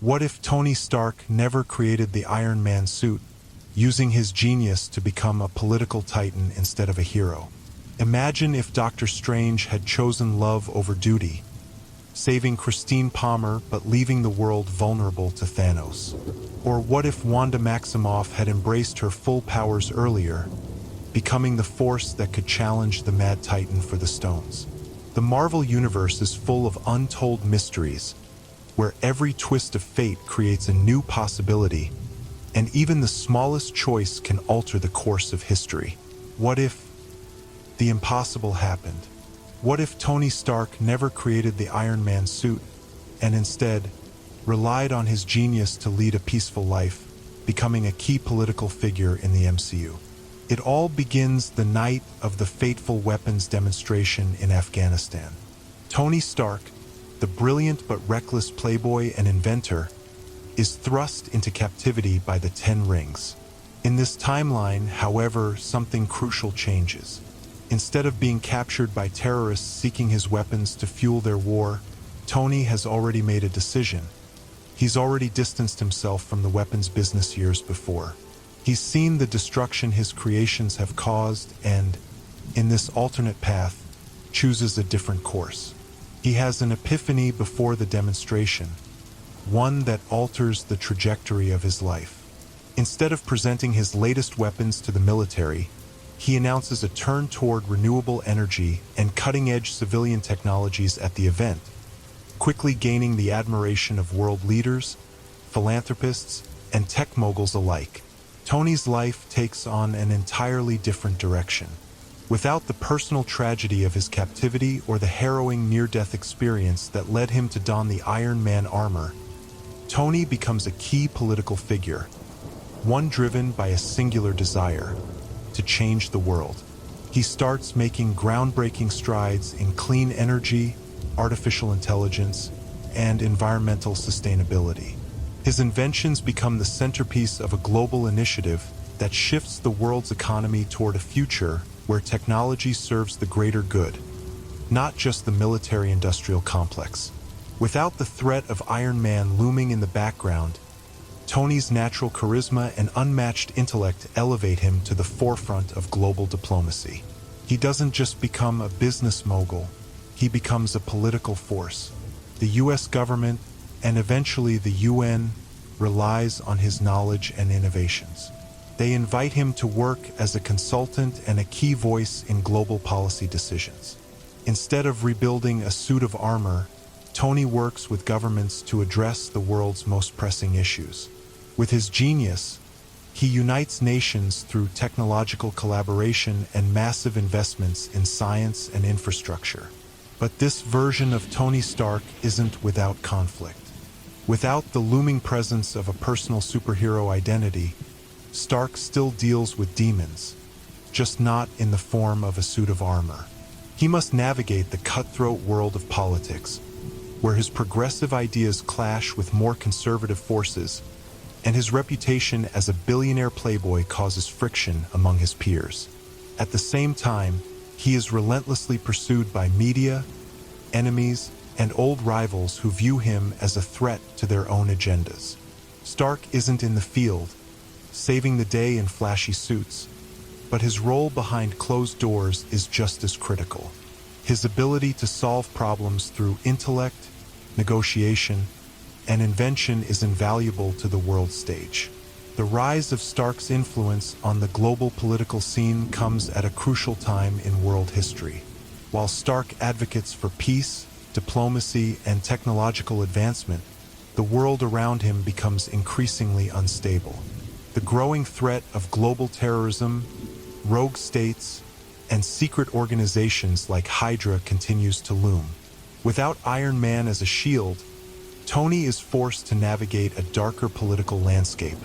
What if Tony Stark never created the Iron Man suit, using his genius to become a political titan instead of a hero? Imagine if Doctor Strange had chosen love over duty, saving Christine Palmer but leaving the world vulnerable to Thanos. Or what if Wanda Maximoff had embraced her full powers earlier, becoming the force that could challenge the Mad Titan for the stones? The Marvel Universe is full of untold mysteries, where every twist of fate creates a new possibility, and even the smallest choice can alter the course of history. What if the impossible happened? What if Tony Stark never created the Iron Man suit, and instead relied on his genius to lead a peaceful life, becoming a key political figure in the MCU? It all begins the night of the fateful weapons demonstration in Afghanistan. Tony Stark, the brilliant but reckless playboy and inventor, is thrust into captivity by the Ten Rings. In this timeline, however, something crucial changes. Instead of being captured by terrorists seeking his weapons to fuel their war, Tony has already made a decision. He's already distanced himself from the weapons business years before. He's seen the destruction his creations have caused and, in this alternate path, chooses a different course. He has an epiphany before the demonstration, one that alters the trajectory of his life. Instead of presenting his latest weapons to the military, he announces a turn toward renewable energy and cutting-edge civilian technologies at the event, quickly gaining the admiration of world leaders, philanthropists, and tech moguls alike. Tony's life takes on an entirely different direction. Without the personal tragedy of his captivity or the harrowing near-death experience that led him to don the Iron Man armor, Tony becomes a key political figure, one driven by a singular desire: to change the world. He starts making groundbreaking strides in clean energy, artificial intelligence, and environmental sustainability. His inventions become the centerpiece of a global initiative that shifts the world's economy toward a future where technology serves the greater good, not just the military-industrial complex. Without the threat of Iron Man looming in the background, Tony's natural charisma and unmatched intellect elevate him to the forefront of global diplomacy. He doesn't just become a business mogul, he becomes a political force. The US government, and eventually the UN, relies on his knowledge and innovations. They invite him to work as a consultant and a key voice in global policy decisions. Instead of rebuilding a suit of armor, Tony works with governments to address the world's most pressing issues. With his genius, he unites nations through technological collaboration and massive investments in science and infrastructure. But this version of Tony Stark isn't without conflict. Without the looming presence of a personal superhero identity, Stark still deals with demons, just not in the form of a suit of armor. He must navigate the cutthroat world of politics, where his progressive ideas clash with more conservative forces, and his reputation as a billionaire playboy causes friction among his peers. At the same time, he is relentlessly pursued by media, enemies, and old rivals who view him as a threat to their own agendas. Stark isn't in the field, saving the day in flashy suits, but his role behind closed doors is just as critical. His ability to solve problems through intellect, negotiation, and invention is invaluable to the world stage. The rise of Stark's influence on the global political scene comes at a crucial time in world history. While Stark advocates for peace, diplomacy, and technological advancement, the world around him becomes increasingly unstable. The growing threat of global terrorism, rogue states, and secret organizations like Hydra continues to loom. Without Iron Man as a shield, Tony is forced to navigate a darker political landscape,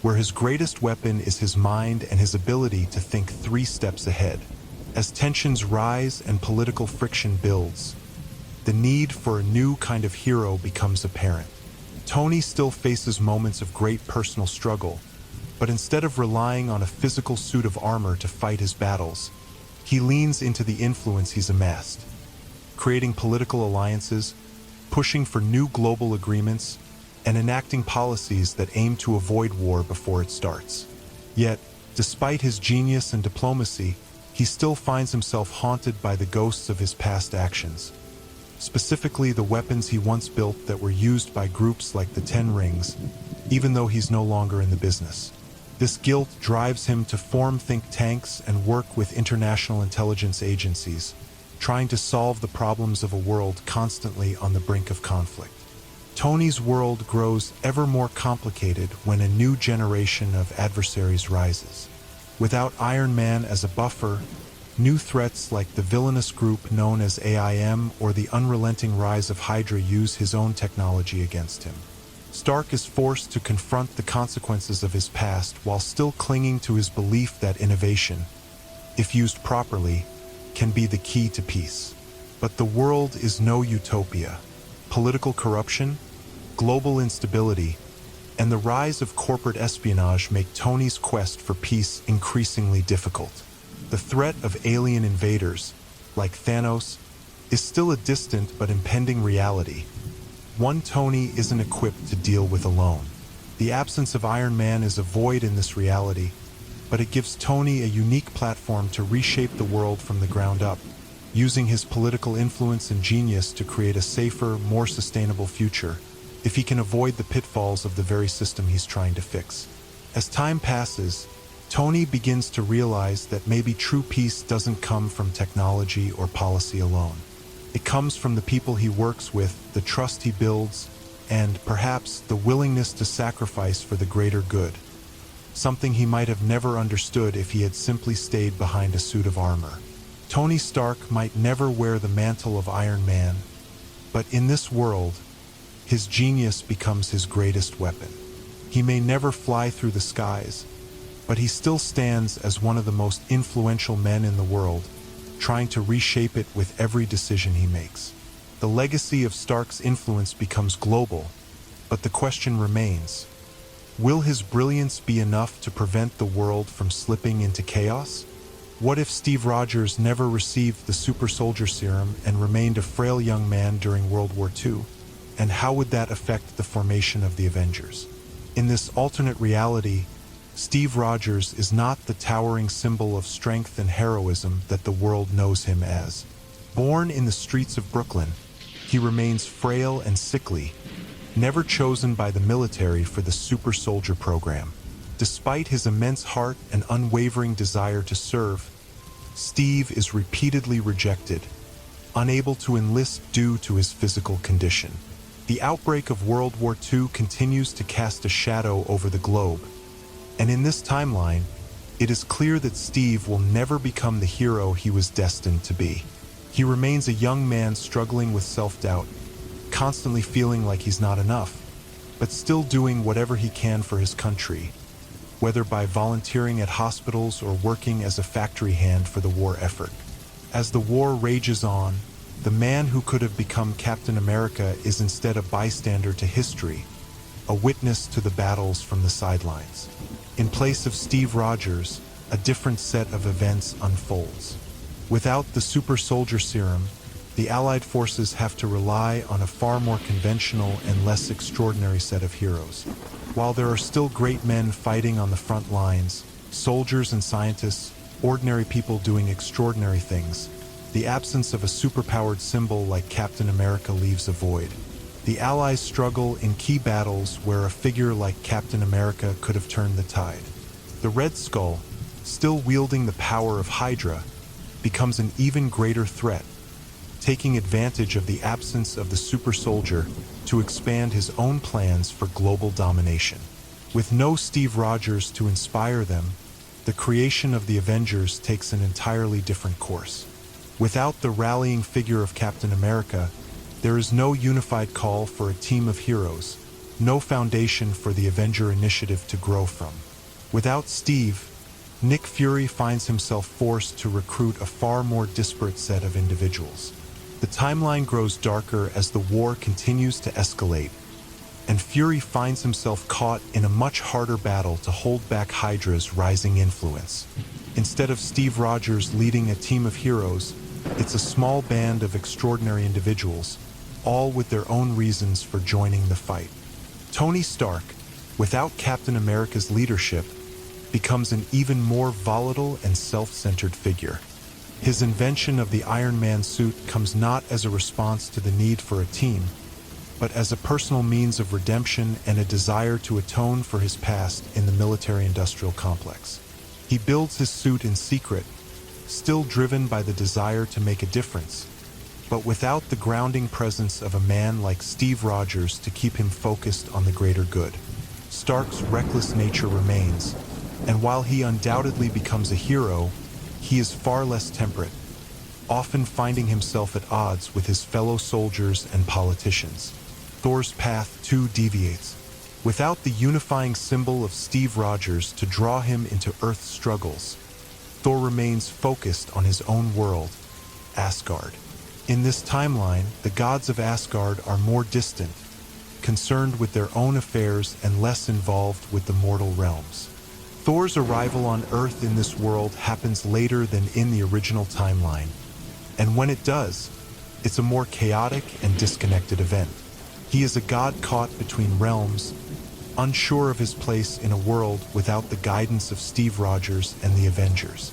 where his greatest weapon is his mind and his ability to think 3 steps ahead. As tensions rise and political friction builds, the need for a new kind of hero becomes apparent. Tony still faces moments of great personal struggle, but instead of relying on a physical suit of armor to fight his battles, he leans into the influence he's amassed, creating political alliances, pushing for new global agreements, and enacting policies that aim to avoid war before it starts. Yet, despite his genius and diplomacy, he still finds himself haunted by the ghosts of his past actions. Specifically the weapons he once built that were used by groups like the Ten Rings, even though he's no longer in the business. This guilt drives him to form think tanks and work with international intelligence agencies, trying to solve the problems of a world constantly on the brink of conflict. Tony's world grows ever more complicated when a new generation of adversaries rises. Without Iron Man as a buffer, new threats like the villainous group known as AIM or the unrelenting rise of Hydra use his own technology against him. Stark is forced to confront the consequences of his past while still clinging to his belief that innovation, if used properly, can be the key to peace. But the world is no utopia. Political corruption, global instability, and the rise of corporate espionage make Tony's quest for peace increasingly difficult. The threat of alien invaders, like Thanos, is still a distant but impending reality, one Tony isn't equipped to deal with alone. The absence of Iron Man is a void in this reality, but it gives Tony a unique platform to reshape the world from the ground up, using his political influence and genius to create a safer, more sustainable future, if he can avoid the pitfalls of the very system he's trying to fix. As time passes, Tony begins to realize that maybe true peace doesn't come from technology or policy alone. It comes from the people he works with, the trust he builds, and, perhaps, the willingness to sacrifice for the greater good. Something he might have never understood if he had simply stayed behind a suit of armor. Tony Stark might never wear the mantle of Iron Man, but in this world, his genius becomes his greatest weapon. He may never fly through the skies, but he still stands as one of the most influential men in the world, trying to reshape it with every decision he makes. The legacy of Stark's influence becomes global, but the question remains, will his brilliance be enough to prevent the world from slipping into chaos? What if Steve Rogers never received the super soldier serum and remained a frail young man during World War II? And how would that affect the formation of the Avengers? In this alternate reality, Steve Rogers is not the towering symbol of strength and heroism that the world knows him as. Born in the streets of Brooklyn, he remains frail and sickly, never chosen by the military for the super soldier program. Despite his immense heart and unwavering desire to serve, Steve is repeatedly rejected, unable to enlist due to his physical condition. The outbreak of World War II continues to cast a shadow over the globe, and in this timeline, it is clear that Steve will never become the hero he was destined to be. He remains a young man struggling with self-doubt, constantly feeling like he's not enough, but still doing whatever he can for his country, whether by volunteering at hospitals or working as a factory hand for the war effort. As the war rages on, the man who could have become Captain America is instead a bystander to history, a witness to the battles from the sidelines. In place of Steve Rogers, a different set of events unfolds. Without the super soldier serum, the Allied forces have to rely on a far more conventional and less extraordinary set of heroes. While there are still great men fighting on the front lines, soldiers and scientists, ordinary people doing extraordinary things, the absence of a superpowered symbol like Captain America leaves a void. The Allies struggle in key battles where a figure like Captain America could have turned the tide. The Red Skull, still wielding the power of Hydra, becomes an even greater threat, taking advantage of the absence of the super soldier to expand his own plans for global domination. With no Steve Rogers to inspire them, the creation of the Avengers takes an entirely different course. Without the rallying figure of Captain America, there is no unified call for a team of heroes, no foundation for the Avenger initiative to grow from. Without Steve, Nick Fury finds himself forced to recruit a far more disparate set of individuals. The timeline grows darker as the war continues to escalate, and Fury finds himself caught in a much harder battle to hold back Hydra's rising influence. Instead of Steve Rogers leading a team of heroes, it's a small band of extraordinary individuals, all with their own reasons for joining the fight. Tony Stark, without Captain America's leadership, becomes an even more volatile and self-centered figure. His invention of the Iron Man suit comes not as a response to the need for a team, but as a personal means of redemption and a desire to atone for his past in the military-industrial complex. He builds his suit in secret, still driven by the desire to make a difference, but without the grounding presence of a man like Steve Rogers to keep him focused on the greater good. Stark's reckless nature remains, and while he undoubtedly becomes a hero, he is far less temperate, often finding himself at odds with his fellow soldiers and politicians. Thor's path too deviates. Without the unifying symbol of Steve Rogers to draw him into Earth's struggles, Thor remains focused on his own world, Asgard. In this timeline, the gods of Asgard are more distant, concerned with their own affairs and less involved with the mortal realms. Thor's arrival on Earth in this world happens later than in the original timeline, and when it does, it's a more chaotic and disconnected event. He is a god caught between realms, unsure of his place in a world without the guidance of Steve Rogers and the Avengers.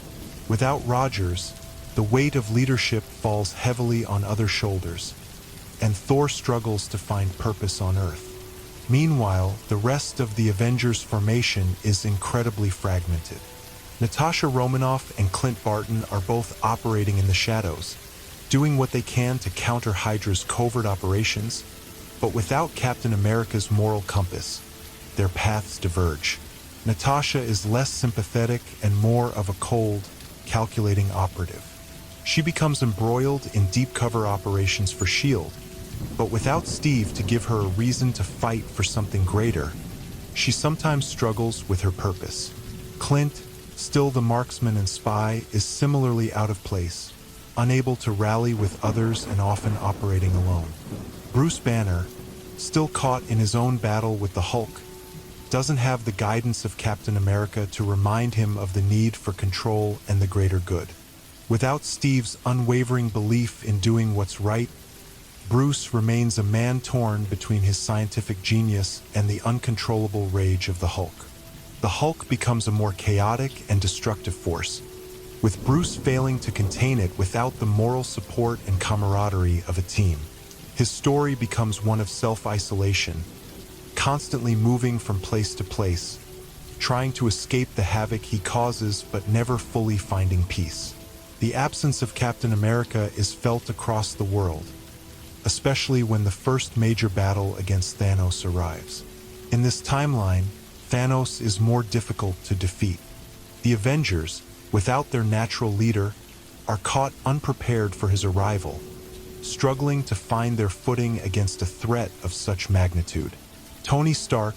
Without Rogers, the weight of leadership falls heavily on other shoulders, and Thor struggles to find purpose on Earth. Meanwhile, the rest of the Avengers formation is incredibly fragmented. Natasha Romanoff and Clint Barton are both operating in the shadows, doing what they can to counter Hydra's covert operations, but without Captain America's moral compass, their paths diverge. Natasha is less sympathetic and more of a cold, calculating operative. She becomes embroiled in deep cover operations for S.H.I.E.L.D., but without Steve to give her a reason to fight for something greater, she sometimes struggles with her purpose. Clint, still the marksman and spy, is similarly out of place, unable to rally with others and often operating alone. Bruce Banner, still caught in his own battle with the Hulk, doesn't have the guidance of Captain America to remind him of the need for control and the greater good. Without Steve's unwavering belief in doing what's right, Bruce remains a man torn between his scientific genius and the uncontrollable rage of the Hulk. The Hulk becomes a more chaotic and destructive force, with Bruce failing to contain it without the moral support and camaraderie of a team. His story becomes one of self-isolation, constantly moving from place to place, trying to escape the havoc he causes but never fully finding peace. The absence of Captain America is felt across the world, especially when the first major battle against Thanos arrives. In this timeline, Thanos is more difficult to defeat. The Avengers, without their natural leader, are caught unprepared for his arrival, struggling to find their footing against a threat of such magnitude. Tony Stark,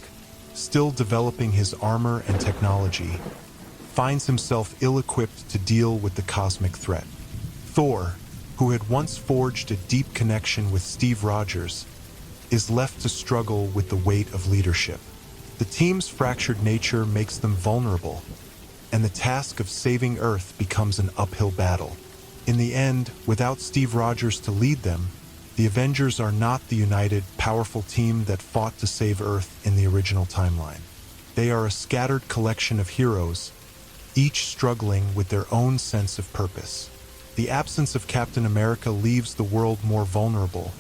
still developing his armor and technology, finds himself ill-equipped to deal with the cosmic threat. Thor, who had once forged a deep connection with Steve Rogers, is left to struggle with the weight of leadership. The team's fractured nature makes them vulnerable, and the task of saving Earth becomes an uphill battle. In the end, without Steve Rogers to lead them, the Avengers are not the united, powerful team that fought to save Earth in the original timeline. They are a scattered collection of heroes, each struggling with their own sense of purpose. The absence of Captain America leaves the world more vulnerable,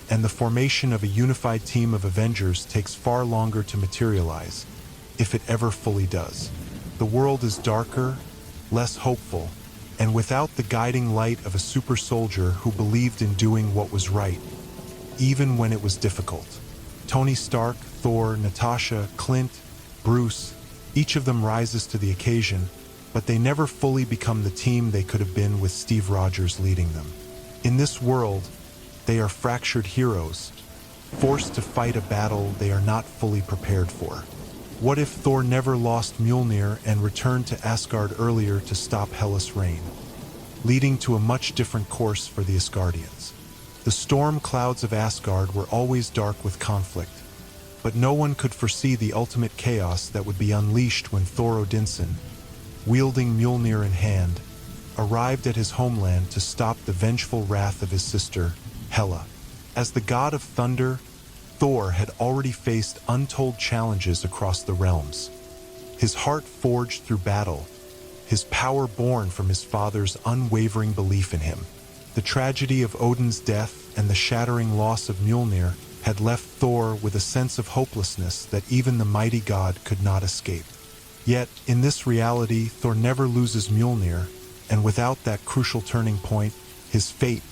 and the formation of a unified team of Avengers takes far longer to materialize, if it ever fully does. The world is darker, less hopeful, and without the guiding light of a super soldier who believed in doing what was right, even when it was difficult. Tony Stark, Thor, Natasha, Clint, Bruce, each of them rises to the occasion, but they never fully become the team they could have been with Steve Rogers leading them. In this world, they are fractured heroes, forced to fight a battle they are not fully prepared for. What if Thor never lost Mjolnir and returned to Asgard earlier to stop Hellas' reign, leading to a much different course for the Asgardians? The storm clouds of Asgard were always dark with conflict, but no one could foresee the ultimate chaos that would be unleashed when Thor Odinson, wielding Mjolnir in hand, arrived at his homeland to stop the vengeful wrath of his sister, Hela. As the god of thunder, Thor had already faced untold challenges across the realms. His heart forged through battle, his power born from his father's unwavering belief in him. The tragedy of Odin's death and the shattering loss of Mjolnir had left Thor with a sense of hopelessness that even the mighty god could not escape. Yet, in this reality, Thor never loses Mjolnir, and without that crucial turning point, his fate,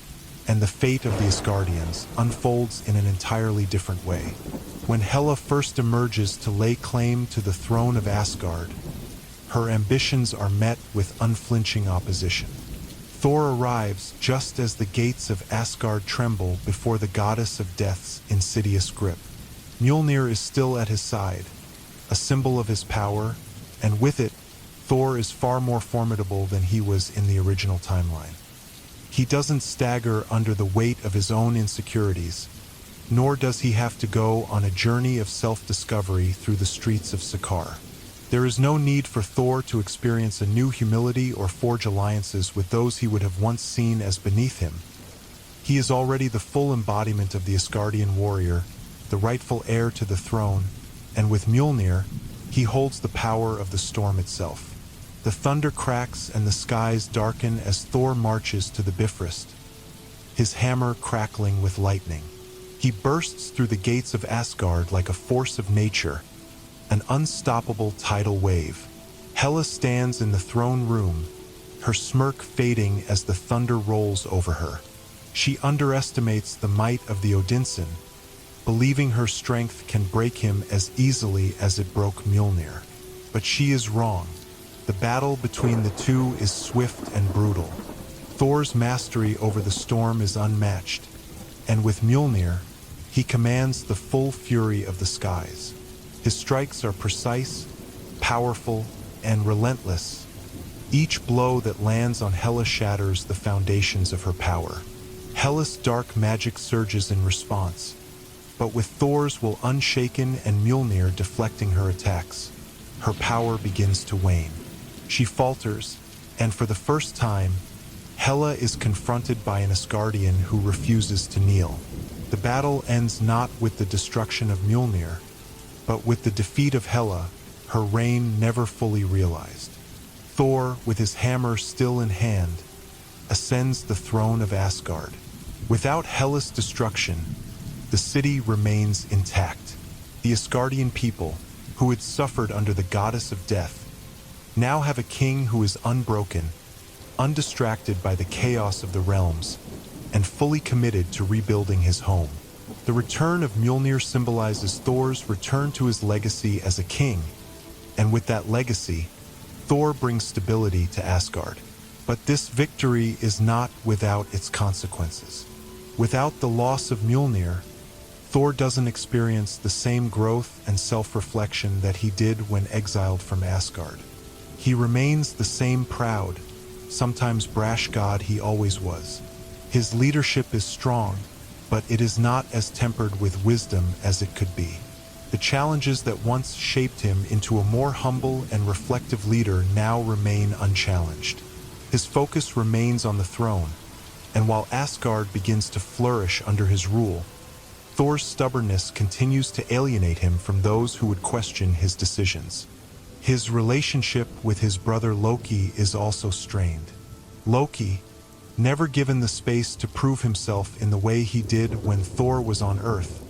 and the fate of the Asgardians, unfolds in an entirely different way. When Hela first emerges to lay claim to the throne of Asgard, her ambitions are met with unflinching opposition. Thor arrives just as the gates of Asgard tremble before the goddess of death's insidious grip. Mjolnir is still at his side, a symbol of his power, and with it, Thor is far more formidable than he was in the original timeline. He doesn't stagger under the weight of his own insecurities, nor does he have to go on a journey of self-discovery through the streets of Sakaar. There is no need for Thor to experience a new humility or forge alliances with those he would have once seen as beneath him. He is already the full embodiment of the Asgardian warrior, the rightful heir to the throne, and with Mjolnir, he holds the power of the storm itself. The thunder cracks and the skies darken as Thor marches to the Bifrost, his hammer crackling with lightning. He bursts through the gates of Asgard like a force of nature, an unstoppable tidal wave. Hela stands in the throne room, her smirk fading as the thunder rolls over her. She underestimates the might of the Odinson, believing her strength can break him as easily as it broke Mjolnir. But she is wrong. The battle between the two is swift and brutal. Thor's mastery over the storm is unmatched, and with Mjolnir, he commands the full fury of the skies. His strikes are precise, powerful, and relentless. Each blow that lands on Hela shatters the foundations of her power. Hela's dark magic surges in response, but with Thor's will unshaken and Mjolnir deflecting her attacks, her power begins to wane. She falters, and for the first time, Hela is confronted by an Asgardian who refuses to kneel. The battle ends not with the destruction of Mjolnir, but with the defeat of Hela, her reign never fully realized. Thor, with his hammer still in hand, ascends the throne of Asgard. Without Hela's destruction, the city remains intact. The Asgardian people, who had suffered under the goddess of death, now have a king who is unbroken, undistracted by the chaos of the realms, and fully committed to rebuilding his home. The return of Mjolnir symbolizes Thor's return to his legacy as a king, and with that legacy, Thor brings stability to Asgard. But this victory is not without its consequences. Without the loss of Mjolnir, Thor doesn't experience the same growth and self-reflection that he did when exiled from Asgard. He remains the same proud, sometimes brash god he always was. His leadership is strong, but it is not as tempered with wisdom as it could be. The challenges that once shaped him into a more humble and reflective leader now remain unchallenged. His focus remains on the throne, and while Asgard begins to flourish under his rule, Thor's stubbornness continues to alienate him from those who would question his decisions. His relationship with his brother Loki is also strained. Loki, never given the space to prove himself in the way he did when Thor was on Earth,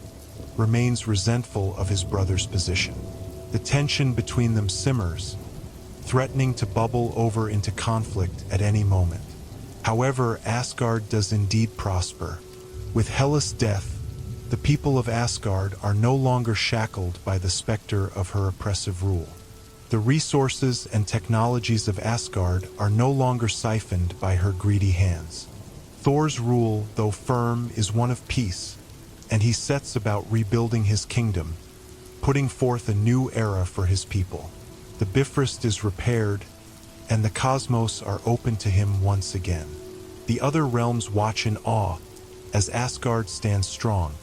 remains resentful of his brother's position. The tension between them simmers, threatening to bubble over into conflict at any moment. However, Asgard does indeed prosper. With Hela's death, the people of Asgard are no longer shackled by the specter of her oppressive rule. The resources and technologies of Asgard are no longer siphoned by her greedy hands. Thor's rule, though firm, is one of peace, and he sets about rebuilding his kingdom, putting forth a new era for his people. The Bifrost is repaired, and the cosmos are open to him once again. The other realms watch in awe as Asgard stands strong,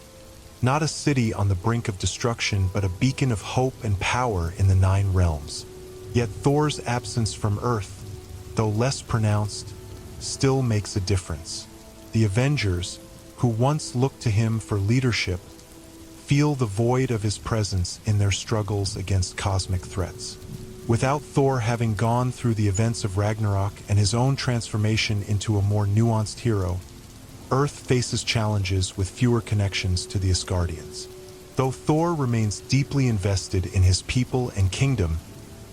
not a city on the brink of destruction, but a beacon of hope and power in the 9 realms. Yet Thor's absence from Earth, though less pronounced, still makes a difference. The Avengers, who once looked to him for leadership, feel the void of his presence in their struggles against cosmic threats. Without Thor having gone through the events of Ragnarok and his own transformation into a more nuanced hero, Earth faces challenges with fewer connections to the Asgardians. Though Thor remains deeply invested in his people and kingdom,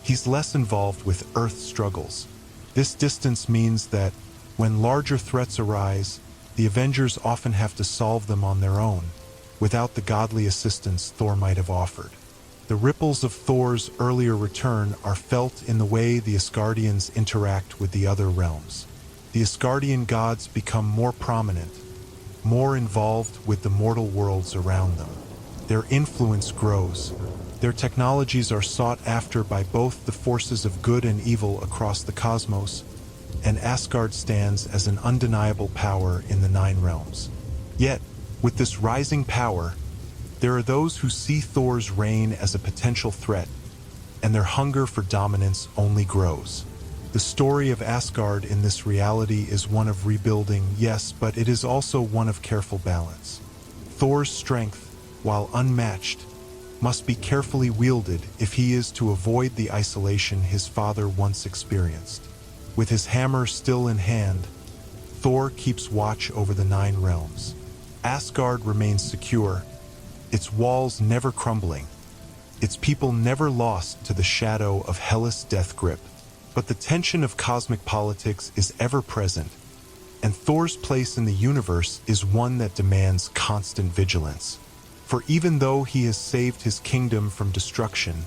he's less involved with Earth's struggles. This distance means that, when larger threats arise, the Avengers often have to solve them on their own, without the godly assistance Thor might have offered. The ripples of Thor's earlier return are felt in the way the Asgardians interact with the other realms. The Asgardian gods become more prominent, more involved with the mortal worlds around them. Their influence grows. Their technologies are sought after by both the forces of good and evil across the cosmos, and Asgard stands as an undeniable power in the Nine Realms. Yet, with this rising power, there are those who see Thor's reign as a potential threat, and their hunger for dominance only grows. The story of Asgard in this reality is one of rebuilding, yes, but it is also one of careful balance. Thor's strength, while unmatched, must be carefully wielded if he is to avoid the isolation his father once experienced. With his hammer still in hand, Thor keeps watch over the Nine Realms. Asgard remains secure, its walls never crumbling, its people never lost to the shadow of Hellas' death grip. But the tension of cosmic politics is ever present, and Thor's place in the universe is one that demands constant vigilance. For even though he has saved his kingdom from destruction,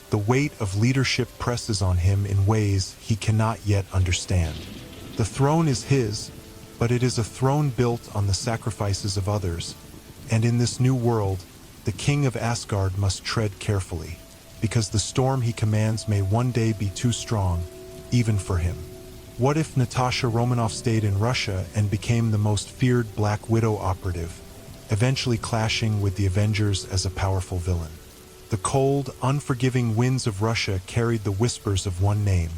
the weight of leadership presses on him in ways he cannot yet understand. The throne is his, but it is a throne built on the sacrifices of others, and in this new world, the king of Asgard must tread carefully, because the storm he commands may one day be too strong, even for him. What if Natasha Romanoff stayed in Russia and became the most feared Black Widow operative, eventually clashing with the Avengers as a powerful villain? The cold, unforgiving winds of Russia carried the whispers of one name,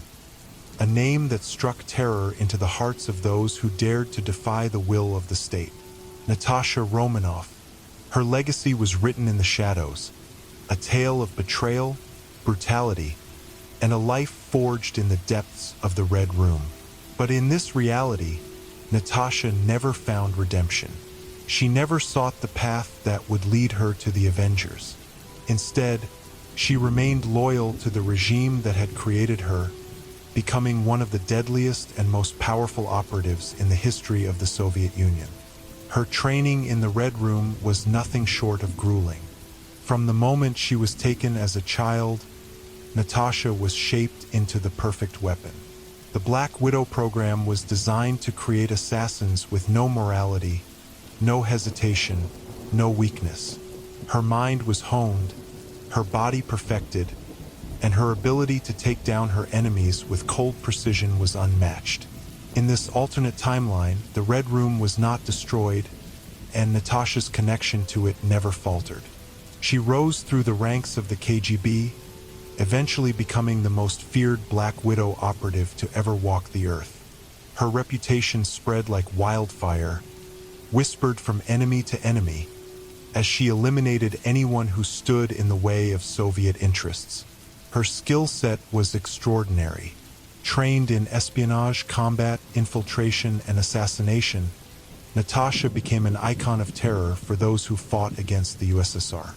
a name that struck terror into the hearts of those who dared to defy the will of the state. Natasha Romanoff. Her legacy was written in the shadows, a tale of betrayal, brutality, and a life forged in the depths of the Red Room. But in this reality, Natasha never found redemption. She never sought the path that would lead her to the Avengers. Instead, she remained loyal to the regime that had created her, becoming one of the deadliest and most powerful operatives in the history of the Soviet Union. Her training in the Red Room was nothing short of grueling. From the moment she was taken as a child, Natasha was shaped into the perfect weapon. The Black Widow program was designed to create assassins with no morality, no hesitation, no weakness. Her mind was honed, her body perfected, and her ability to take down her enemies with cold precision was unmatched. In this alternate timeline, the Red Room was not destroyed, and Natasha's connection to it never faltered. She rose through the ranks of the KGB, eventually becoming the most feared Black Widow operative to ever walk the earth. Her reputation spread like wildfire, whispered from enemy to enemy, as she eliminated anyone who stood in the way of Soviet interests. Her skill set was extraordinary. Trained in espionage, combat, infiltration, and assassination, Natasha became an icon of terror for those who fought against the USSR.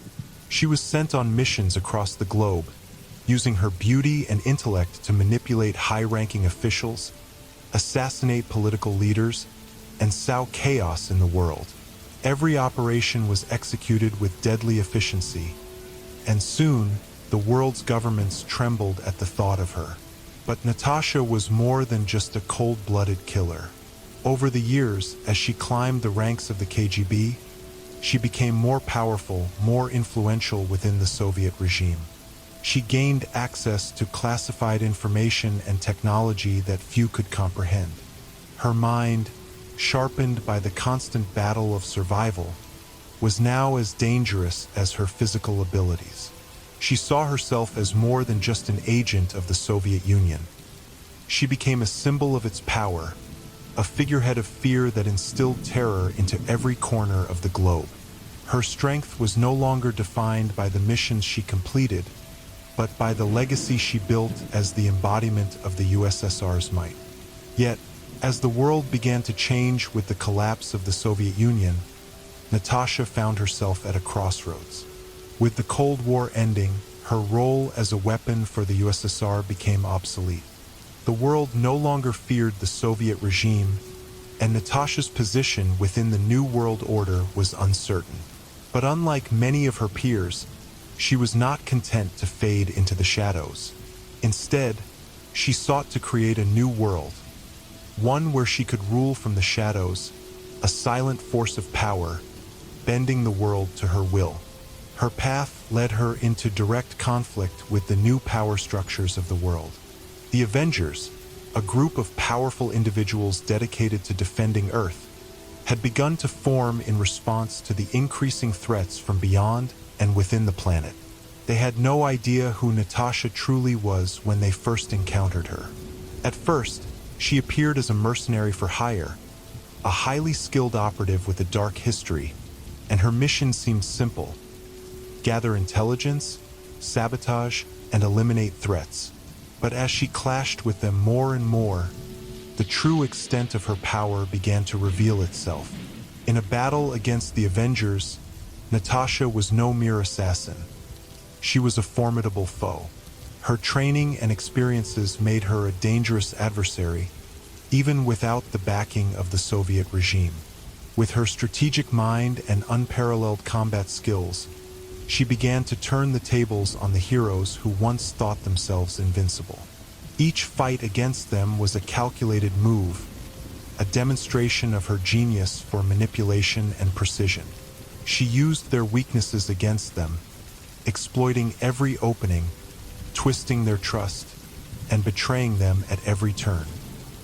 She was sent on missions across the globe, using her beauty and intellect to manipulate high-ranking officials, assassinate political leaders, and sow chaos in the world. Every operation was executed with deadly efficiency, and soon the world's governments trembled at the thought of her. But Natasha was more than just a cold-blooded killer. Over the years, as she climbed the ranks of the KGB, she became more powerful, more influential within the Soviet regime. She gained access to classified information and technology that few could comprehend. Her mind, sharpened by the constant battle of survival, was now as dangerous as her physical abilities. She saw herself as more than just an agent of the Soviet Union. She became a symbol of its power, a figurehead of fear that instilled terror into every corner of the globe. Her strength was no longer defined by the missions she completed, but by the legacy she built as the embodiment of the USSR's might. Yet, as the world began to change with the collapse of the Soviet Union, Natasha found herself at a crossroads. With the Cold War ending, her role as a weapon for the USSR became obsolete. The world no longer feared the Soviet regime, and Natasha's position within the New World Order was uncertain. But unlike many of her peers, she was not content to fade into the shadows. Instead, she sought to create a new world, one where she could rule from the shadows, a silent force of power, bending the world to her will. Her path led her into direct conflict with the new power structures of the world. The Avengers, a group of powerful individuals dedicated to defending Earth, had begun to form in response to the increasing threats from beyond and within the planet. They had no idea who Natasha truly was when they first encountered her. At first, she appeared as a mercenary for hire, a highly skilled operative with a dark history, and her mission seemed simple: gather intelligence, sabotage, and eliminate threats. But as she clashed with them more and more, the true extent of her power began to reveal itself. In a battle against the Avengers, Natasha was no mere assassin. She was a formidable foe. Her training and experiences made her a dangerous adversary, even without the backing of the Soviet regime. With her strategic mind and unparalleled combat skills, she began to turn the tables on the heroes who once thought themselves invincible. Each fight against them was a calculated move, a demonstration of her genius for manipulation and precision. She used their weaknesses against them, exploiting every opening, twisting their trust, and betraying them at every turn.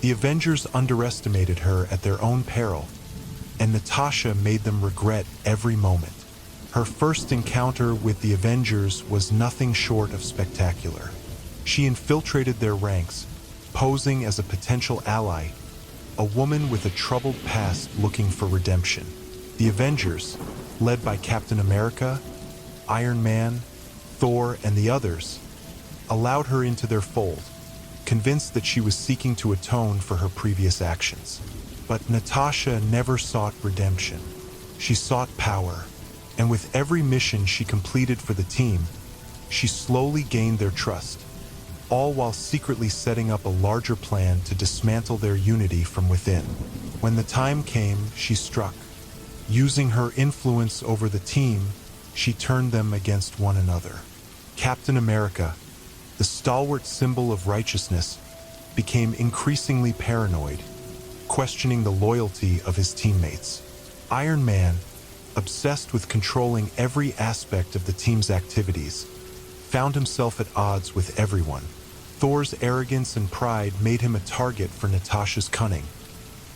The Avengers underestimated her at their own peril, and Natasha made them regret every moment. Her first encounter with the Avengers was nothing short of spectacular. She infiltrated their ranks, posing as a potential ally, a woman with a troubled past looking for redemption. The Avengers, led by Captain America, Iron Man, Thor, and the others, allowed her into their fold, convinced that she was seeking to atone for her previous actions. But Natasha never sought redemption. She sought power, and with every mission she completed for the team, she slowly gained their trust, all while secretly setting up a larger plan to dismantle their unity from within. When the time came, she struck. Using her influence over the team, she turned them against one another. Captain America, the stalwart symbol of righteousness, became increasingly paranoid, questioning the loyalty of his teammates. Iron Man, obsessed with controlling every aspect of the team's activities, found himself at odds with everyone. Thor's arrogance and pride made him a target for Natasha's cunning,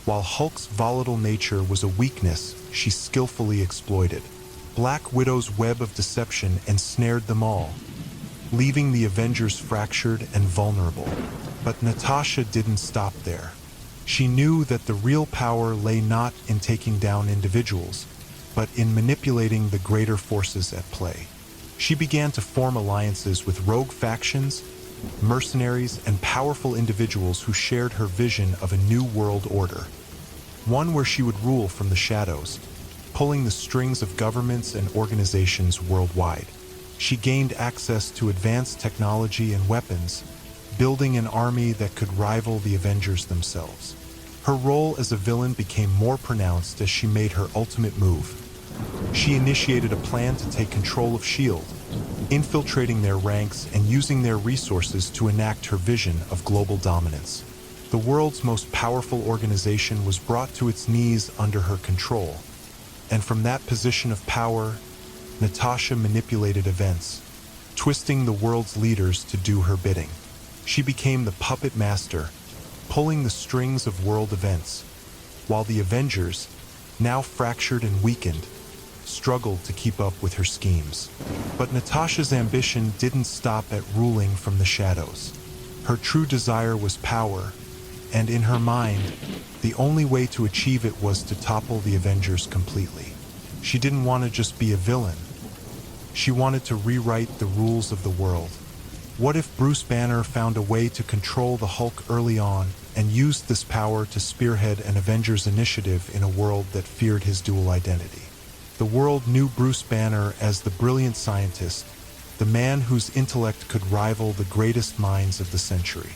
while Hulk's volatile nature was a weakness she skillfully exploited. Black Widow's web of deception ensnared them all, leaving the Avengers fractured and vulnerable. But Natasha didn't stop there. She knew that the real power lay not in taking down individuals, but in manipulating the greater forces at play. She began to form alliances with rogue factions, mercenaries, and powerful individuals who shared her vision of a new world order, one where she would rule from the shadows, pulling the strings of governments and organizations worldwide. She gained access to advanced technology and weapons, building an army that could rival the Avengers themselves. Her role as a villain became more pronounced as she made her ultimate move. She initiated a plan to take control of S.H.I.E.L.D., infiltrating their ranks and using their resources to enact her vision of global dominance. The world's most powerful organization was brought to its knees under her control, and from that position of power, Natasha manipulated events, twisting the world's leaders to do her bidding. She became the puppet master, pulling the strings of world events, while the Avengers, now fractured and weakened, struggled to keep up with her schemes. But Natasha's ambition didn't stop at ruling from the shadows. Her true desire was power, and in her mind, the only way to achieve it was to topple the Avengers completely. She didn't want to just be a villain. She wanted to rewrite the rules of the world. What if Bruce Banner found a way to control the Hulk early on and used this power to spearhead an Avengers initiative in a world that feared his dual identity? The world knew Bruce Banner as the brilliant scientist, the man whose intellect could rival the greatest minds of the century.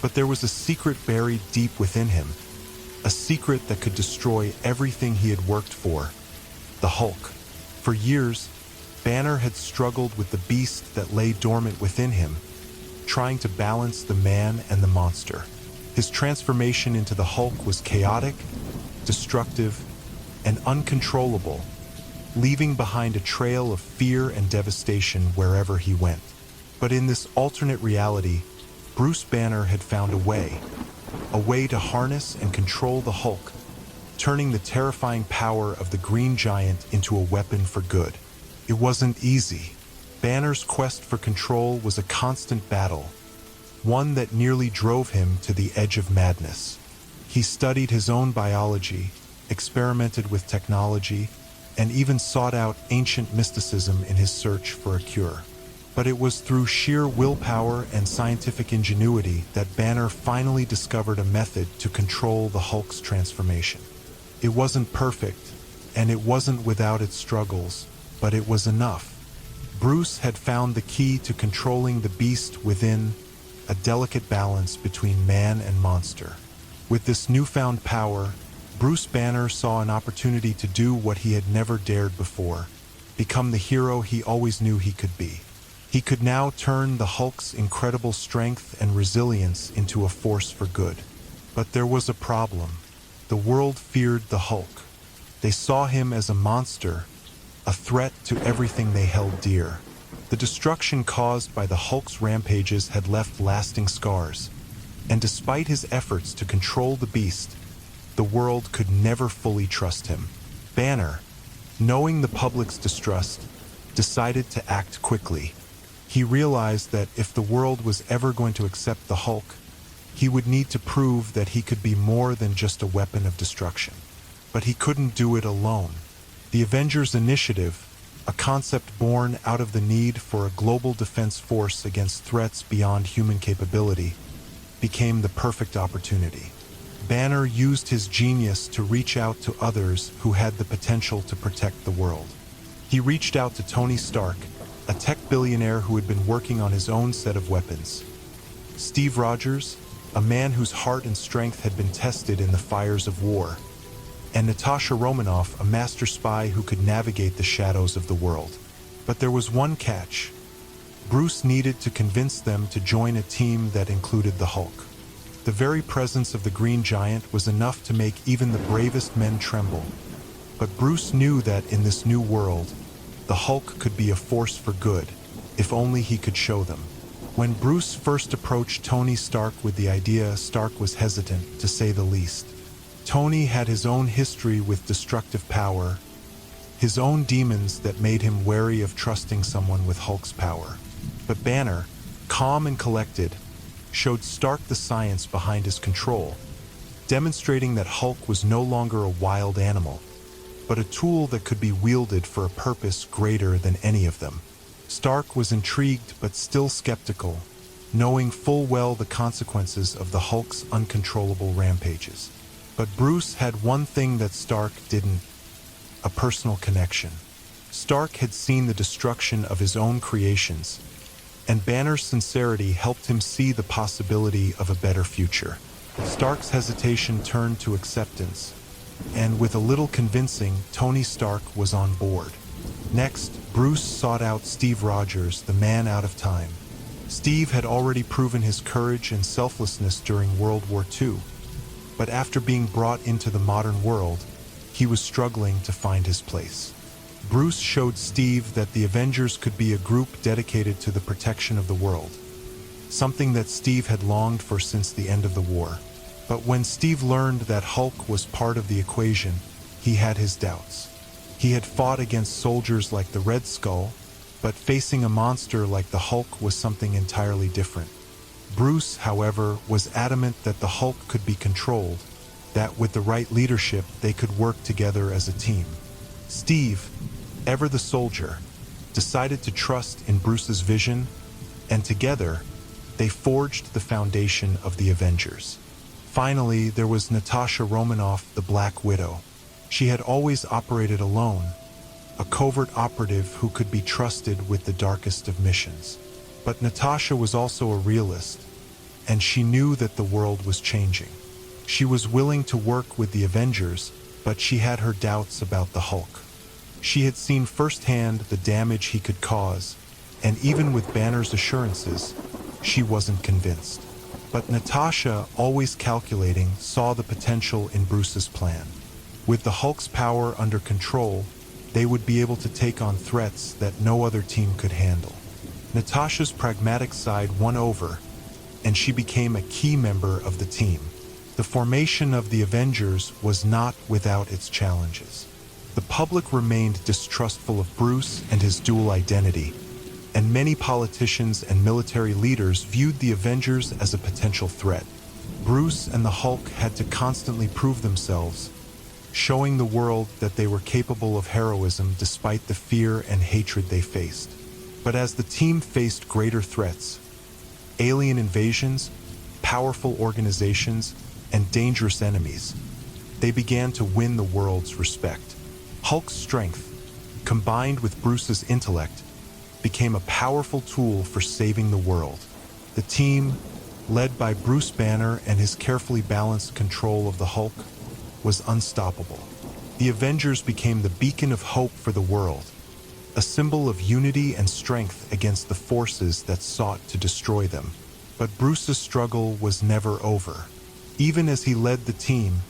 But there was a secret buried deep within him, a secret that could destroy everything he had worked for: the Hulk. For years, Banner had struggled with the beast that lay dormant within him, trying to balance the man and the monster. His transformation into the Hulk was chaotic, destructive, and uncontrollable, leaving behind a trail of fear and devastation wherever he went. But in this alternate reality, Bruce Banner had found a way to harness and control the Hulk, turning the terrifying power of the Green Giant into a weapon for good. It wasn't easy. Banner's quest for control was a constant battle, one that nearly drove him to the edge of madness. He studied his own biology, experimented with technology, and even sought out ancient mysticism in his search for a cure. But it was through sheer willpower and scientific ingenuity that Banner finally discovered a method to control the Hulk's transformation. It wasn't perfect, and it wasn't without its struggles, but it was enough. Bruce had found the key to controlling the beast within, a delicate balance between man and monster. With this newfound power, Bruce Banner saw an opportunity to do what he had never dared before: become the hero he always knew he could be. He could now turn the Hulk's incredible strength and resilience into a force for good. But there was a problem. The world feared the Hulk. They saw him as a monster, a threat to everything they held dear. The destruction caused by the Hulk's rampages had left lasting scars, and despite his efforts to control the beast, the world could never fully trust him. Banner, knowing the public's distrust, decided to act quickly. He realized that if the world was ever going to accept the Hulk, he would need to prove that he could be more than just a weapon of destruction. But he couldn't do it alone. The Avengers Initiative, a concept born out of the need for a global defense force against threats beyond human capability, became the perfect opportunity. Banner used his genius to reach out to others who had the potential to protect the world. He reached out to Tony Stark, a tech billionaire who had been working on his own set of weapons; Steve Rogers, a man whose heart and strength had been tested in the fires of war; and Natasha Romanoff, a master spy who could navigate the shadows of the world. But there was one catch. Bruce needed to convince them to join a team that included the Hulk. The very presence of the Green Giant was enough to make even the bravest men tremble. But Bruce knew that in this new world, the Hulk could be a force for good, if only he could show them. When Bruce first approached Tony Stark with the idea, Stark was hesitant, to say the least. Tony had his own history with destructive power, his own demons that made him wary of trusting someone with Hulk's power. But Banner, calm and collected, showed Stark the science behind his control, demonstrating that Hulk was no longer a wild animal, but a tool that could be wielded for a purpose greater than any of them. Stark was intrigued but still skeptical, knowing full well the consequences of the Hulk's uncontrollable rampages. But Bruce had one thing that Stark didn't: a personal connection. Stark had seen the destruction of his own creations, and Banner's sincerity helped him see the possibility of a better future. Stark's hesitation turned to acceptance, and with a little convincing, Tony Stark was on board. Next, Bruce sought out Steve Rogers, the man out of time. Steve had already proven his courage and selflessness during World War II, but after being brought into the modern world, he was struggling to find his place. Bruce showed Steve that the Avengers could be a group dedicated to the protection of the world, something that Steve had longed for since the end of the war. But when Steve learned that Hulk was part of the equation, he had his doubts. He had fought against soldiers like the Red Skull, but facing a monster like the Hulk was something entirely different. Bruce, however, was adamant that the Hulk could be controlled, that with the right leadership they could work together as a team. Steve, ever the soldier, decided to trust in Bruce's vision, and together, they forged the foundation of the Avengers. Finally, there was Natasha Romanoff, the Black Widow. She had always operated alone, a covert operative who could be trusted with the darkest of missions. But Natasha was also a realist, and she knew that the world was changing. She was willing to work with the Avengers, but she had her doubts about the Hulk. She had seen firsthand the damage he could cause, and even with Banner's assurances, she wasn't convinced. But Natasha, always calculating, saw the potential in Bruce's plan. With the Hulk's power under control, they would be able to take on threats that no other team could handle. Natasha's pragmatic side won over, and she became a key member of the team. The formation of the Avengers was not without its challenges. The public remained distrustful of Bruce and his dual identity, and many politicians and military leaders viewed the Avengers as a potential threat. Bruce and the Hulk had to constantly prove themselves, showing the world that they were capable of heroism despite the fear and hatred they faced. But as the team faced greater threats, alien invasions, powerful organizations, and dangerous enemies, they began to win the world's respect. Hulk's strength, combined with Bruce's intellect, became a powerful tool for saving the world. The team, led by Bruce Banner and his carefully balanced control of the Hulk, was unstoppable. The Avengers became the beacon of hope for the world, a symbol of unity and strength against the forces that sought to destroy them. But Bruce's struggle was never over. Even as he led the team,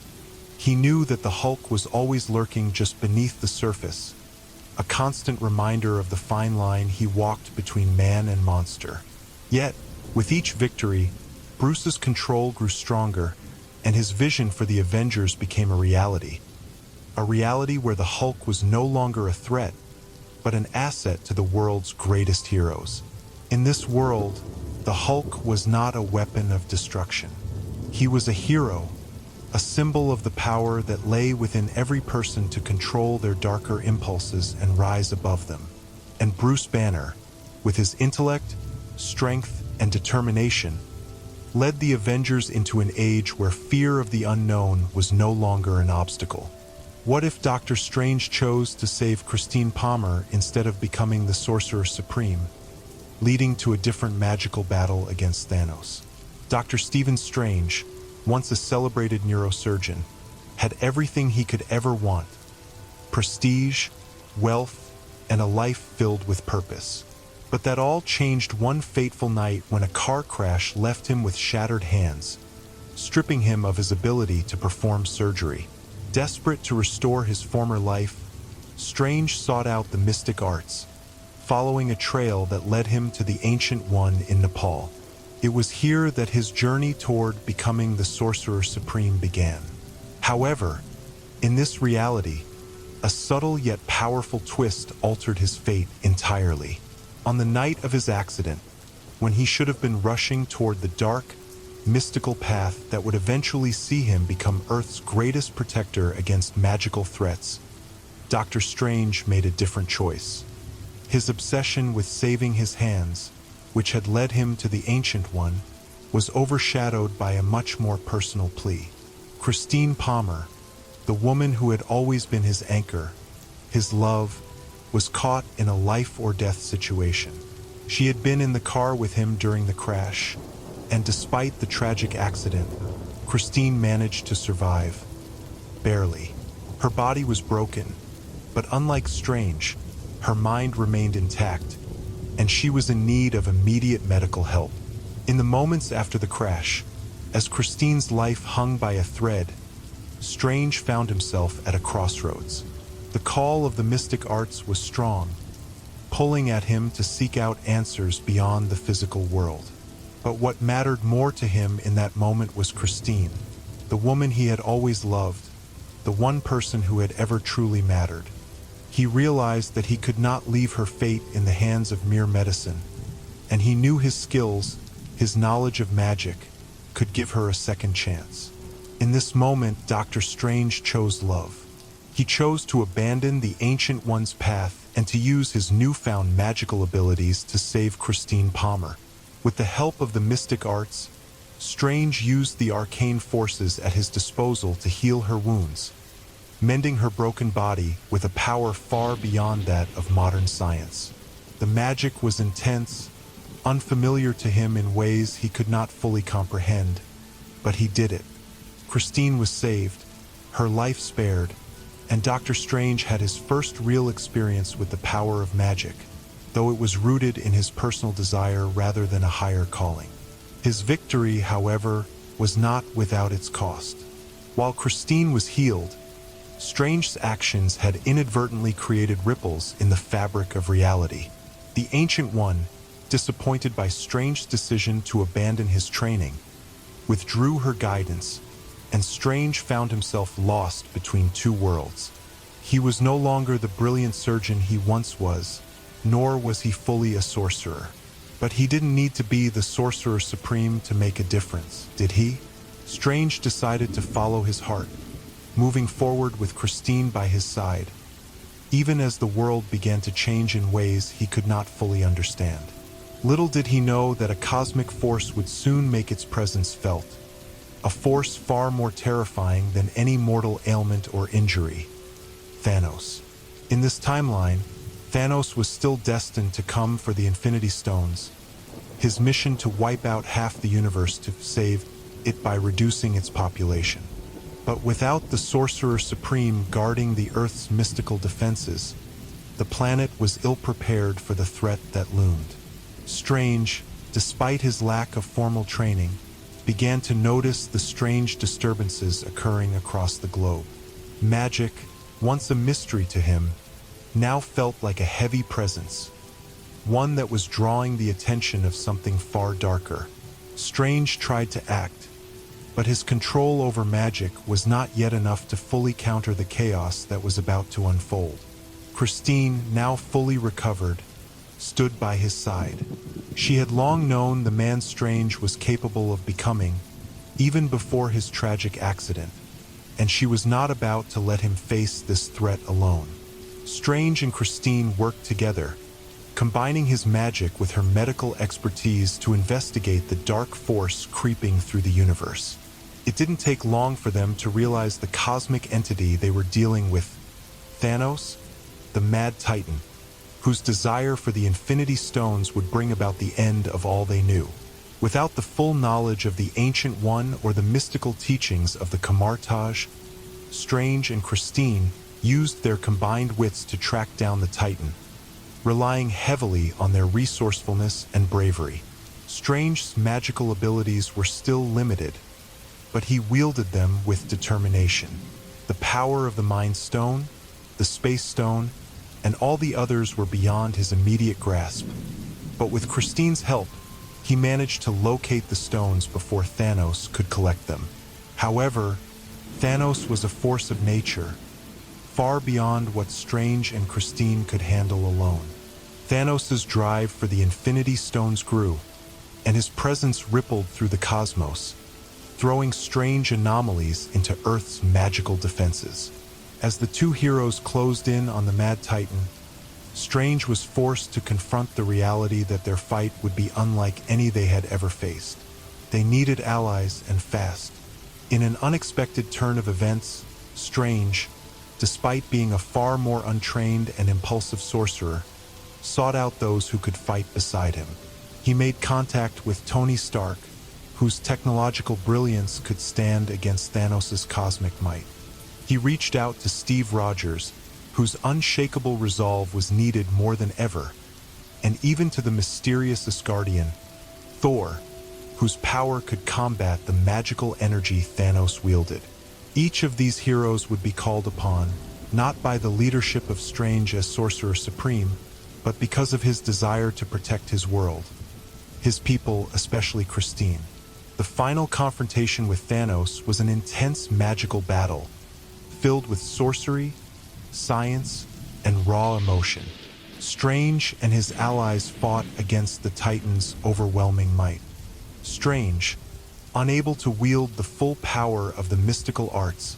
he knew that the Hulk was always lurking just beneath the surface, a constant reminder of the fine line he walked between man and monster. Yet, with each victory, Bruce's control grew stronger, and his vision for the Avengers became a reality where the Hulk was no longer a threat, but an asset to the world's greatest heroes. In this world, the Hulk was not a weapon of destruction. He was a hero, a symbol of the power that lay within every person to control their darker impulses and rise above them. And Bruce Banner, with his intellect, strength, and determination, led the Avengers into an age where fear of the unknown was no longer an obstacle. What if Doctor Strange chose to save Christine Palmer instead of becoming the Sorcerer Supreme, leading to a different magical battle against Thanos? Dr. Stephen Strange, once a celebrated neurosurgeon, had everything he could ever want: prestige, wealth, and a life filled with purpose. But that all changed one fateful night when a car crash left him with shattered hands, stripping him of his ability to perform surgery. Desperate to restore his former life, Strange sought out the mystic arts, following a trail that led him to the Ancient One in Nepal. It was here that his journey toward becoming the Sorcerer Supreme began. However, in this reality, a subtle yet powerful twist altered his fate entirely. On the night of his accident, when he should have been rushing toward the dark, mystical path that would eventually see him become Earth's greatest protector against magical threats, Dr. Strange made a different choice. His obsession with saving his hands, which had led him to the Ancient One, was overshadowed by a much more personal plea. Christine Palmer, the woman who had always been his anchor, his love, was caught in a life-or-death situation. She had been in the car with him during the crash, and despite the tragic accident, Christine managed to survive. Barely. Her body was broken, but unlike Strange, her mind remained intact, and she was in need of immediate medical help. In the moments after the crash, as Christine's life hung by a thread, Strange found himself at a crossroads. The call of the mystic arts was strong, pulling at him to seek out answers beyond the physical world. But what mattered more to him in that moment was Christine, the woman he had always loved, the one person who had ever truly mattered. He realized that he could not leave her fate in the hands of mere medicine, and he knew his skills, his knowledge of magic, could give her a second chance. In this moment, Dr. Strange chose love. He chose to abandon the Ancient One's path and to use his newfound magical abilities to save Christine Palmer. With the help of the mystic arts, Strange used the arcane forces at his disposal to heal her wounds, mending her broken body with a power far beyond that of modern science. The magic was intense, unfamiliar to him in ways he could not fully comprehend, but he did it. Christine was saved, her life spared, and Doctor Strange had his first real experience with the power of magic, though it was rooted in his personal desire rather than a higher calling. His victory, however, was not without its cost. While Christine was healed, Strange's actions had inadvertently created ripples in the fabric of reality. The Ancient One, disappointed by Strange's decision to abandon his training, withdrew her guidance, and Strange found himself lost between two worlds. He was no longer the brilliant surgeon he once was, nor was he fully a sorcerer. But he didn't need to be the Sorcerer Supreme to make a difference, did he? Strange decided to follow his heart, moving forward with Christine by his side, even as the world began to change in ways he could not fully understand. Little did he know that a cosmic force would soon make its presence felt, a force far more terrifying than any mortal ailment or injury: Thanos. In this timeline, Thanos was still destined to come for the Infinity Stones, his mission to wipe out half the universe to save it by reducing its population. But without the Sorcerer Supreme guarding the Earth's mystical defenses, the planet was ill-prepared for the threat that loomed. Strange, despite his lack of formal training, began to notice the strange disturbances occurring across the globe. Magic, once a mystery to him, now felt like a heavy presence, one that was drawing the attention of something far darker. Strange tried to act, but his control over magic was not yet enough to fully counter the chaos that was about to unfold. Christine, now fully recovered, stood by his side. She had long known the man Strange was capable of becoming, even before his tragic accident, and she was not about to let him face this threat alone. Strange and Christine worked together, combining his magic with her medical expertise to investigate the dark force creeping through the universe. It didn't take long for them to realize the cosmic entity they were dealing with: Thanos, the Mad Titan, whose desire for the Infinity Stones would bring about the end of all they knew. Without the full knowledge of the Ancient One or the mystical teachings of the Camartage, Strange and Christine used their combined wits to track down the Titan, relying heavily on their resourcefulness and bravery. Strange's magical abilities were still limited, but he wielded them with determination. The power of the Mind Stone, the Space Stone, and all the others were beyond his immediate grasp. But with Christine's help, he managed to locate the stones before Thanos could collect them. However, Thanos was a force of nature, far beyond what Strange and Christine could handle alone. Thanos' drive for the Infinity Stones grew, and his presence rippled through the cosmos, throwing strange anomalies into Earth's magical defenses. As the two heroes closed in on the Mad Titan, Strange was forced to confront the reality that their fight would be unlike any they had ever faced. They needed allies, and fast. In an unexpected turn of events, Strange, despite being a far more untrained and impulsive sorcerer, sought out those who could fight beside him. He made contact with Tony Stark, whose technological brilliance could stand against Thanos' cosmic might. He reached out to Steve Rogers, whose unshakable resolve was needed more than ever, and even to the mysterious Asgardian, Thor, whose power could combat the magical energy Thanos wielded. Each of these heroes would be called upon, not by the leadership of Strange as Sorcerer Supreme, but because of his desire to protect his world, his people, especially Christine. The final confrontation with Thanos was an intense magical battle, filled with sorcery, science, and raw emotion. Strange and his allies fought against the Titan's overwhelming might. Strange, unable to wield the full power of the mystical arts,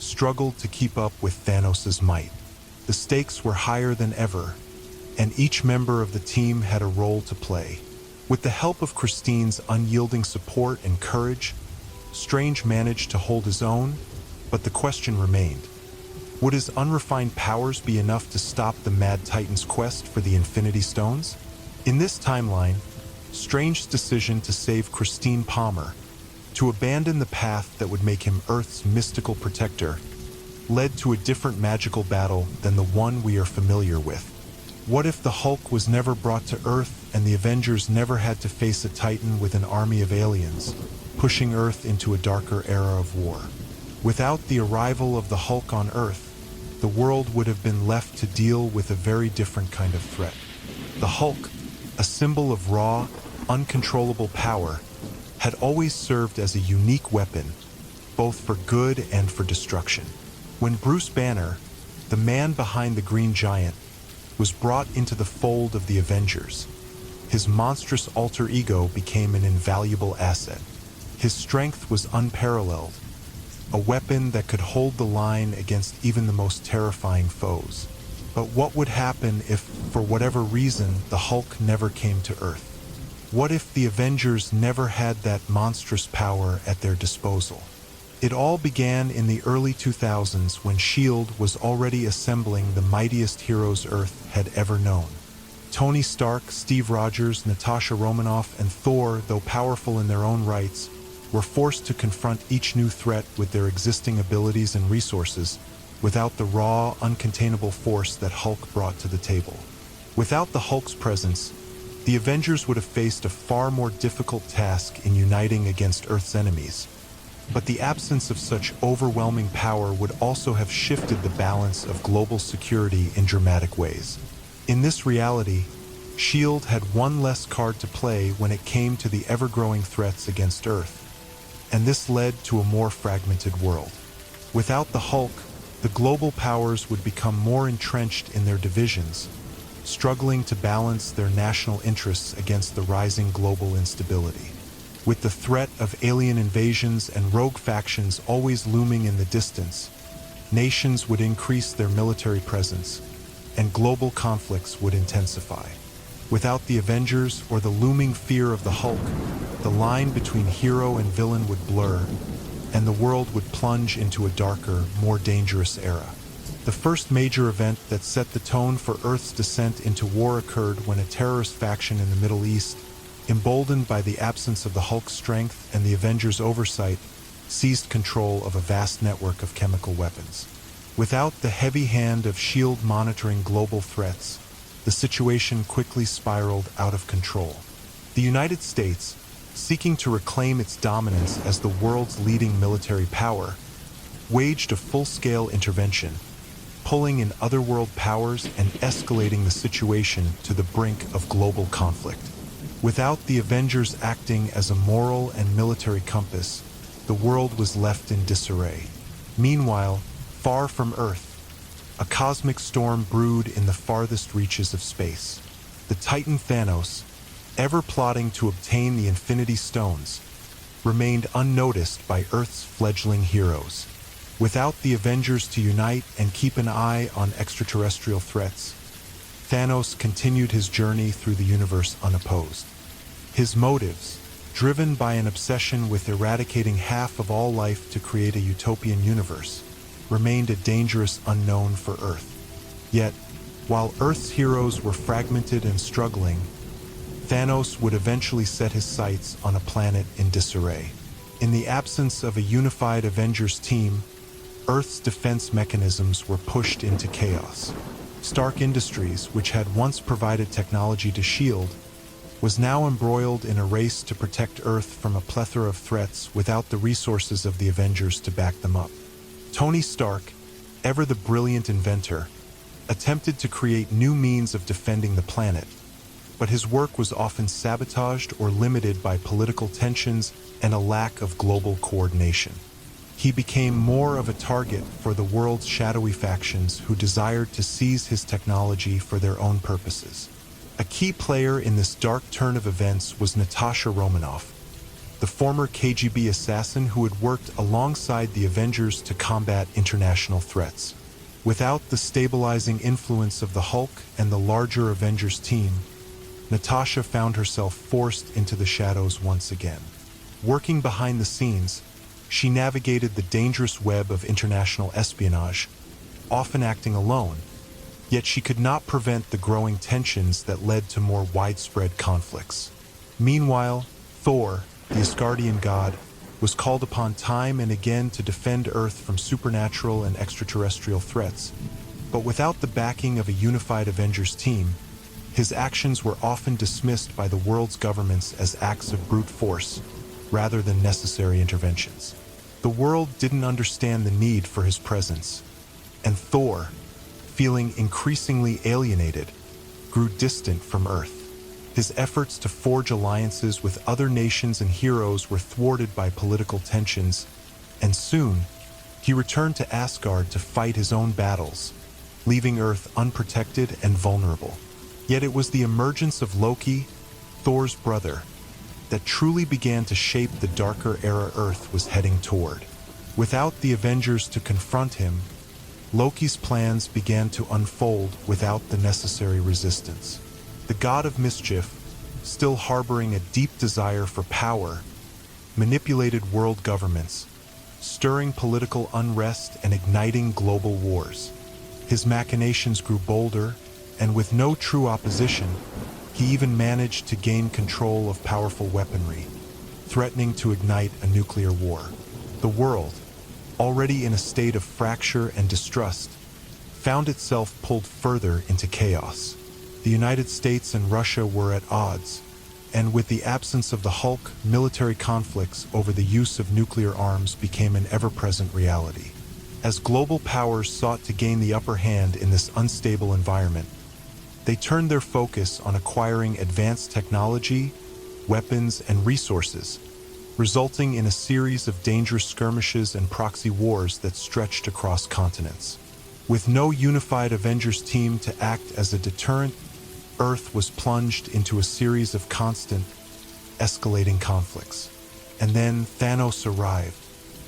struggled to keep up with Thanos' might. The stakes were higher than ever, and each member of the team had a role to play. With the help of Christine's unyielding support and courage, Strange managed to hold his own, but the question remained. Would his unrefined powers be enough to stop the Mad Titan's quest for the Infinity Stones? In this timeline, Strange's decision to save Christine Palmer, to abandon the path that would make him Earth's mystical protector, led to a different magical battle than the one we are familiar with. What if the Hulk was never brought to Earth and the Avengers never had to face a Titan with an army of aliens, pushing Earth into a darker era of war? Without the arrival of the Hulk on Earth, the world would have been left to deal with a very different kind of threat. The Hulk, a symbol of raw, uncontrollable power, had always served as a unique weapon, both for good and for destruction. When Bruce Banner, the man behind the Green Giant, was brought into the fold of the Avengers, his monstrous alter ego became an invaluable asset. His strength was unparalleled, a weapon that could hold the line against even the most terrifying foes. But what would happen if, for whatever reason, the Hulk never came to Earth? What if the Avengers never had that monstrous power at their disposal? It all began in the early 2000s when S.H.I.E.L.D. was already assembling the mightiest heroes Earth had ever known. Tony Stark, Steve Rogers, Natasha Romanoff, and Thor, though powerful in their own rights, were forced to confront each new threat with their existing abilities and resources, without the raw, uncontainable force that Hulk brought to the table. Without the Hulk's presence, the Avengers would have faced a far more difficult task in uniting against Earth's enemies. But the absence of such overwhelming power would also have shifted the balance of global security in dramatic ways. In this reality, S.H.I.E.L.D. had one less card to play when it came to the ever-growing threats against Earth, and this led to a more fragmented world. Without the Hulk, the global powers would become more entrenched in their divisions, struggling to balance their national interests against the rising global instability. With the threat of alien invasions and rogue factions always looming in the distance, nations would increase their military presence, and global conflicts would intensify. Without the Avengers or the looming fear of the Hulk, the line between hero and villain would blur, and the world would plunge into a darker, more dangerous era. The first major event that set the tone for Earth's descent into war occurred when a terrorist faction in the Middle East, emboldened by the absence of the Hulk's strength and the Avengers' oversight, seized control of a vast network of chemical weapons. Without the heavy hand of S.H.I.E.L.D. monitoring global threats, the situation quickly spiraled out of control. The United States, seeking to reclaim its dominance as the world's leading military power, waged a full-scale intervention, pulling in otherworld powers and escalating the situation to the brink of global conflict. Without the Avengers acting as a moral and military compass, the world was left in disarray. Meanwhile, far from Earth, a cosmic storm brewed in the farthest reaches of space. The Titan Thanos, ever plotting to obtain the Infinity Stones, remained unnoticed by Earth's fledgling heroes. Without the Avengers to unite and keep an eye on extraterrestrial threats, Thanos continued his journey through the universe unopposed. His motives, driven by an obsession with eradicating half of all life to create a utopian universe, remained a dangerous unknown for Earth. Yet, while Earth's heroes were fragmented and struggling, Thanos would eventually set his sights on a planet in disarray. In the absence of a unified Avengers team, Earth's defense mechanisms were pushed into chaos. Stark Industries, which had once provided technology to S.H.I.E.L.D., was now embroiled in a race to protect Earth from a plethora of threats without the resources of the Avengers to back them up. Tony Stark, ever the brilliant inventor, attempted to create new means of defending the planet, but his work was often sabotaged or limited by political tensions and a lack of global coordination. He became more of a target for the world's shadowy factions who desired to seize his technology for their own purposes. A key player in this dark turn of events was Natasha Romanoff, the former KGB assassin who had worked alongside the Avengers to combat international threats. Without the stabilizing influence of the Hulk and the larger Avengers team, Natasha found herself forced into the shadows once again. Working behind the scenes, she navigated the dangerous web of international espionage, often acting alone, yet she could not prevent the growing tensions that led to more widespread conflicts. Meanwhile, Thor, the Asgardian god, was called upon time and again to defend Earth from supernatural and extraterrestrial threats. But without the backing of a unified Avengers team, his actions were often dismissed by the world's governments as acts of brute force, rather than necessary interventions. The world didn't understand the need for his presence, and Thor, feeling increasingly alienated, grew distant from Earth. His efforts to forge alliances with other nations and heroes were thwarted by political tensions, and soon, he returned to Asgard to fight his own battles, leaving Earth unprotected and vulnerable. Yet it was the emergence of Loki, Thor's brother, that truly began to shape the darker era Earth was heading toward. Without the Avengers to confront him, Loki's plans began to unfold without the necessary resistance. The god of mischief, still harboring a deep desire for power, manipulated world governments, stirring political unrest and igniting global wars. His machinations grew bolder, and with no true opposition, he even managed to gain control of powerful weaponry, threatening to ignite a nuclear war. The world, already in a state of fracture and distrust, found itself pulled further into chaos. The United States and Russia were at odds, and with the absence of the Hulk, military conflicts over the use of nuclear arms became an ever-present reality. As global powers sought to gain the upper hand in this unstable environment, they turned their focus on acquiring advanced technology, weapons, and resources, resulting in a series of dangerous skirmishes and proxy wars that stretched across continents. With no unified Avengers team to act as a deterrent, Earth was plunged into a series of constant, escalating conflicts. And then Thanos arrived.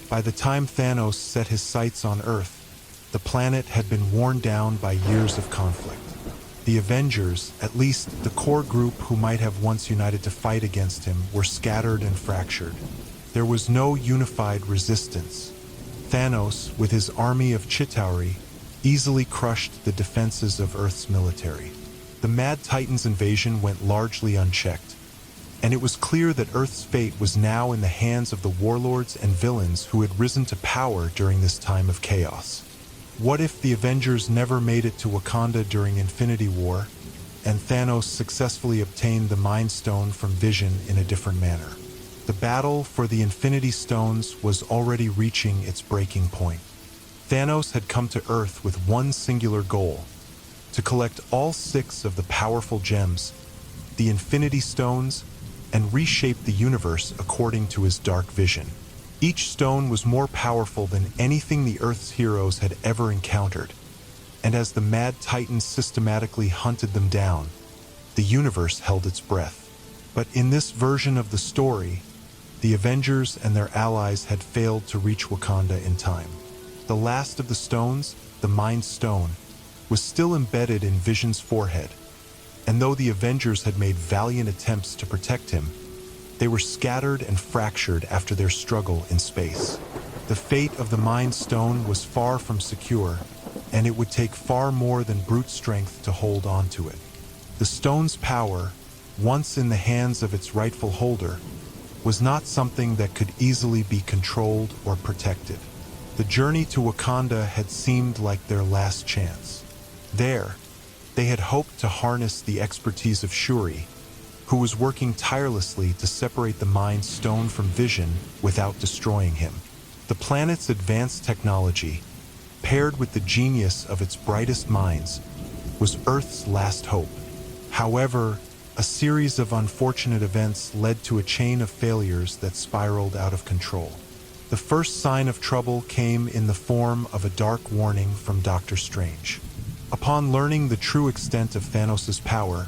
By the time Thanos set his sights on Earth, the planet had been worn down by years of conflict. The Avengers, at least the core group who might have once united to fight against him, were scattered and fractured. There was no unified resistance. Thanos, with his army of Chitauri, easily crushed the defenses of Earth's military. The Mad Titan's invasion went largely unchecked, and it was clear that Earth's fate was now in the hands of the warlords and villains who had risen to power during this time of chaos. What if the Avengers never made it to Wakanda during Infinity War, and Thanos successfully obtained the Mind Stone from Vision in a different manner? The battle for the Infinity Stones was already reaching its breaking point. Thanos had come to Earth with one singular goal: to collect all 6 of the powerful gems, the Infinity Stones, and reshape the universe according to his dark vision. Each stone was more powerful than anything the Earth's heroes had ever encountered, and as the Mad Titans systematically hunted them down, the universe held its breath. But in this version of the story, the Avengers and their allies had failed to reach Wakanda in time. The last of the stones, the Mind Stone, was still embedded in Vision's forehead, and though the Avengers had made valiant attempts to protect him, they were scattered and fractured after their struggle in space. The fate of the Mind Stone was far from secure, and it would take far more than brute strength to hold on to it. The stone's power, once in the hands of its rightful holder, was not something that could easily be controlled or protected. The journey to Wakanda had seemed like their last chance. There, they had hoped to harness the expertise of Shuri, who was working tirelessly to separate the Mind Stone from Vision without destroying him. The planet's advanced technology, paired with the genius of its brightest minds, was Earth's last hope. However, a series of unfortunate events led to a chain of failures that spiraled out of control. The first sign of trouble came in the form of a dark warning from Doctor Strange. Upon learning the true extent of Thanos' power,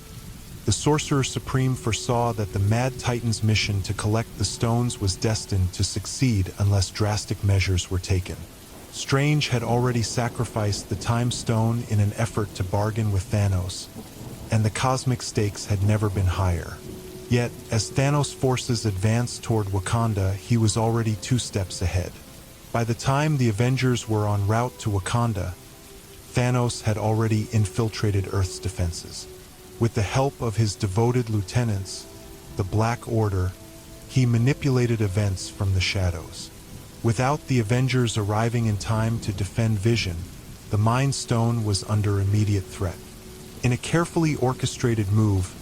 The Sorcerer Supreme foresaw that the Mad Titan's mission to collect the stones was destined to succeed unless drastic measures were taken. Strange had already sacrificed the Time Stone in an effort to bargain with Thanos, and the cosmic stakes had never been higher. Yet, as Thanos' forces advanced toward Wakanda, he was already 2 steps ahead. By the time the Avengers were en route to Wakanda, Thanos had already infiltrated Earth's defenses. With the help of his devoted lieutenants, the Black Order, he manipulated events from the shadows. Without the Avengers arriving in time to defend Vision, the Mind Stone was under immediate threat. In a carefully orchestrated move,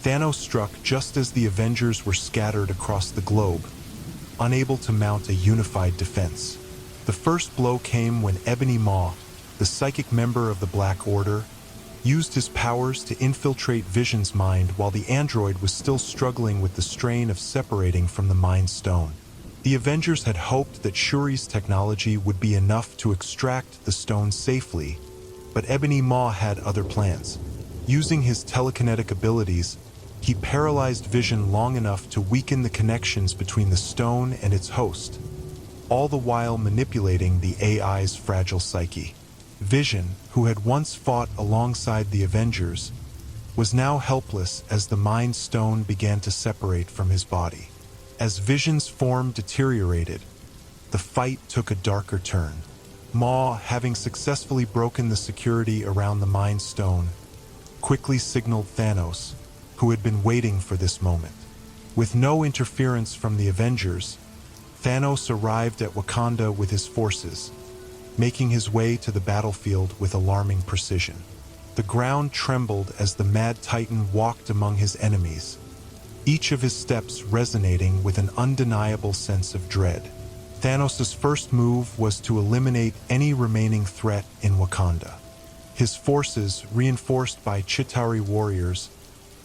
Thanos struck just as the Avengers were scattered across the globe, unable to mount a unified defense. The first blow came when Ebony Maw, the psychic member of the Black Order, used his powers to infiltrate Vision's mind while the android was still struggling with the strain of separating from the Mind Stone. The Avengers had hoped that Shuri's technology would be enough to extract the stone safely, but Ebony Maw had other plans. Using his telekinetic abilities, he paralyzed Vision long enough to weaken the connections between the stone and its host, all the while manipulating the AI's fragile psyche. Vision, who had once fought alongside the Avengers, was now helpless as the Mind Stone began to separate from his body. As Vision's form deteriorated, the fight took a darker turn. Maw, having successfully broken the security around the Mind Stone, quickly signaled Thanos, who had been waiting for this moment. With no interference from the Avengers, Thanos arrived at Wakanda with his forces, making his way to the battlefield with alarming precision. The ground trembled as the Mad Titan walked among his enemies, each of his steps resonating with an undeniable sense of dread. Thanos' first move was to eliminate any remaining threat in Wakanda. His forces, reinforced by Chitauri warriors,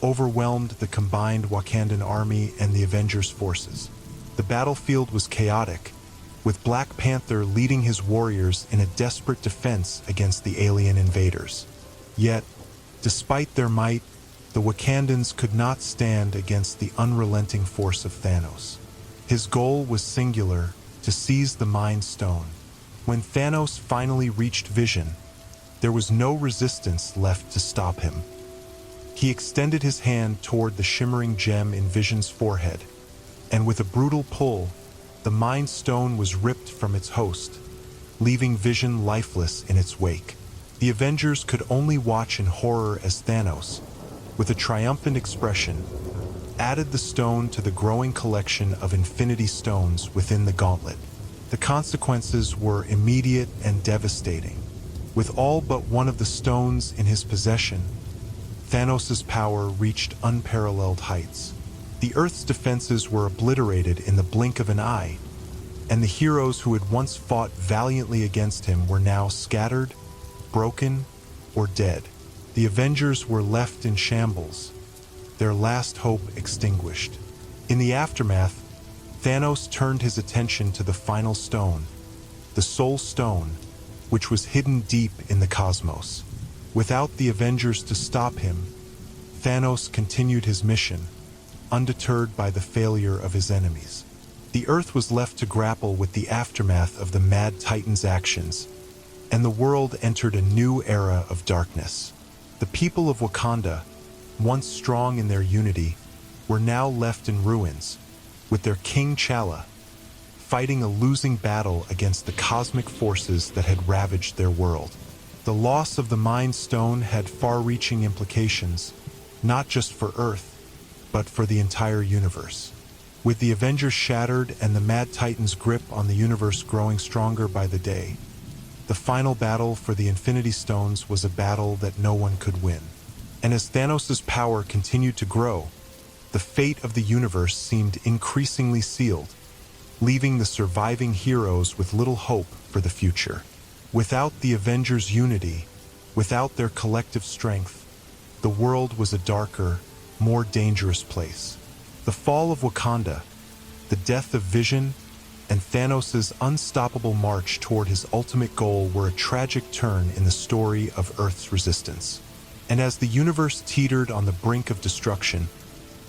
overwhelmed the combined Wakandan army and the Avengers' forces. The battlefield was chaotic, with Black Panther leading his warriors in a desperate defense against the alien invaders. Yet, despite their might, the Wakandans could not stand against the unrelenting force of Thanos. His goal was singular: to seize the Mind Stone. When Thanos finally reached Vision, there was no resistance left to stop him. He extended his hand toward the shimmering gem in Vision's forehead, and with a brutal pull, the Mind Stone was ripped from its host, leaving Vision lifeless in its wake. The Avengers could only watch in horror as Thanos, with a triumphant expression, added the stone to the growing collection of Infinity Stones within the gauntlet. The consequences were immediate and devastating. With all but one of the stones in his possession, Thanos' power reached unparalleled heights. The Earth's defenses were obliterated in the blink of an eye, and the heroes who had once fought valiantly against him were now scattered, broken, or dead. The Avengers were left in shambles, their last hope extinguished. In the aftermath, Thanos turned his attention to the final stone, the Soul Stone, which was hidden deep in the cosmos. Without the Avengers to stop him, Thanos continued his mission, undeterred by the failure of his enemies. The Earth was left to grapple with the aftermath of the Mad Titan's actions, and the world entered a new era of darkness. The people of Wakanda, once strong in their unity, were now left in ruins, with their King T'Challa fighting a losing battle against the cosmic forces that had ravaged their world. The loss of the Mind Stone had far-reaching implications, not just for Earth, but for the entire universe. With the Avengers shattered and the Mad Titan's grip on the universe growing stronger by the day, the final battle for the Infinity Stones was a battle that no one could win. And as Thanos' power continued to grow, the fate of the universe seemed increasingly sealed, leaving the surviving heroes with little hope for the future. Without the Avengers' unity, without their collective strength, the world was a darker, more dangerous place. The fall of Wakanda, the death of Vision, and Thanos' unstoppable march toward his ultimate goal were a tragic turn in the story of Earth's resistance. And as the universe teetered on the brink of destruction,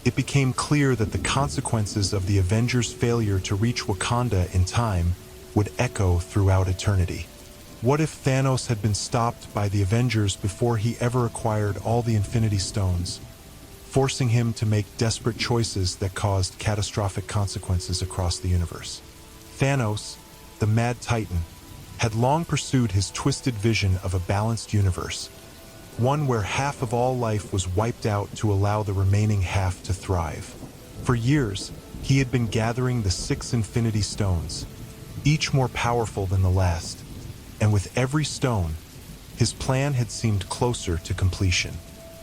it became clear that the consequences of the Avengers' failure to reach Wakanda in time would echo throughout eternity. What if Thanos had been stopped by the Avengers before he ever acquired all the Infinity Stones, forcing him to make desperate choices that caused catastrophic consequences across the universe? Thanos, the Mad Titan, had long pursued his twisted vision of a balanced universe, one where half of all life was wiped out to allow the remaining half to thrive. For years, he had been gathering the 6 Infinity Stones, each more powerful than the last, and with every stone, his plan had seemed closer to completion.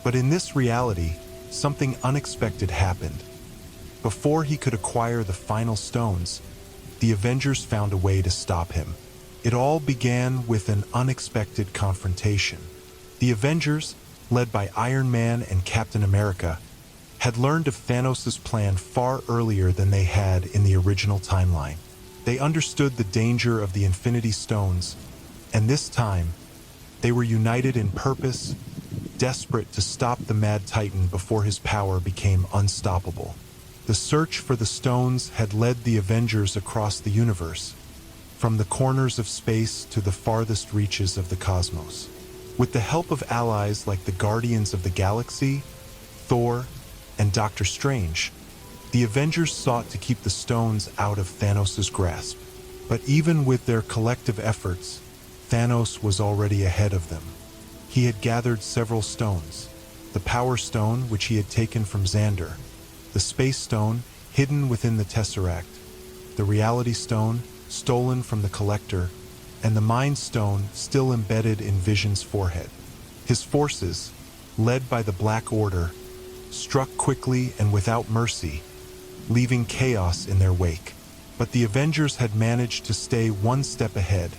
But in this reality, something unexpected happened. Before he could acquire the final stones, the Avengers found a way to stop him. It all began with an unexpected confrontation. The Avengers, led by Iron Man and Captain America, had learned of Thanos' plan far earlier than they had in the original timeline. They understood the danger of the Infinity Stones, and this time, they were united in purpose, desperate to stop the Mad Titan before his power became unstoppable. The search for the stones had led the Avengers across the universe, from the corners of space to the farthest reaches of the cosmos. With the help of allies like the Guardians of the Galaxy, Thor, and Doctor Strange, the Avengers sought to keep the stones out of Thanos' grasp. But even with their collective efforts, Thanos was already ahead of them. He had gathered several stones: the Power Stone, which he had taken from Xander, the Space Stone, hidden within the Tesseract, the Reality Stone, stolen from the Collector, and the Mind Stone, still embedded in Vision's forehead. His forces, led by the Black Order, struck quickly and without mercy, leaving chaos in their wake. But the Avengers had managed to stay one step ahead,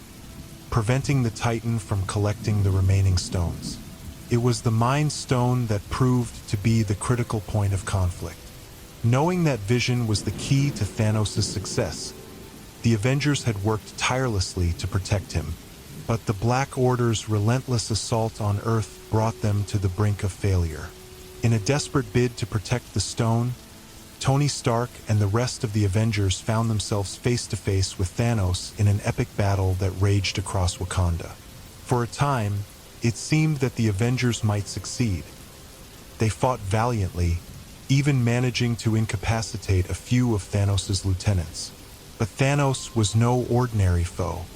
preventing the Titan from collecting the remaining stones. It was the Mind Stone that proved to be the critical point of conflict. Knowing that Vision was the key to Thanos' success, the Avengers had worked tirelessly to protect him. But the Black Order's relentless assault on Earth brought them to the brink of failure. In a desperate bid to protect the stone, Tony Stark and the rest of the Avengers found themselves face to face with Thanos in an epic battle that raged across Wakanda. For a time, it seemed that the Avengers might succeed. They fought valiantly, even managing to incapacitate a few of Thanos' lieutenants. But Thanos was no ordinary foe.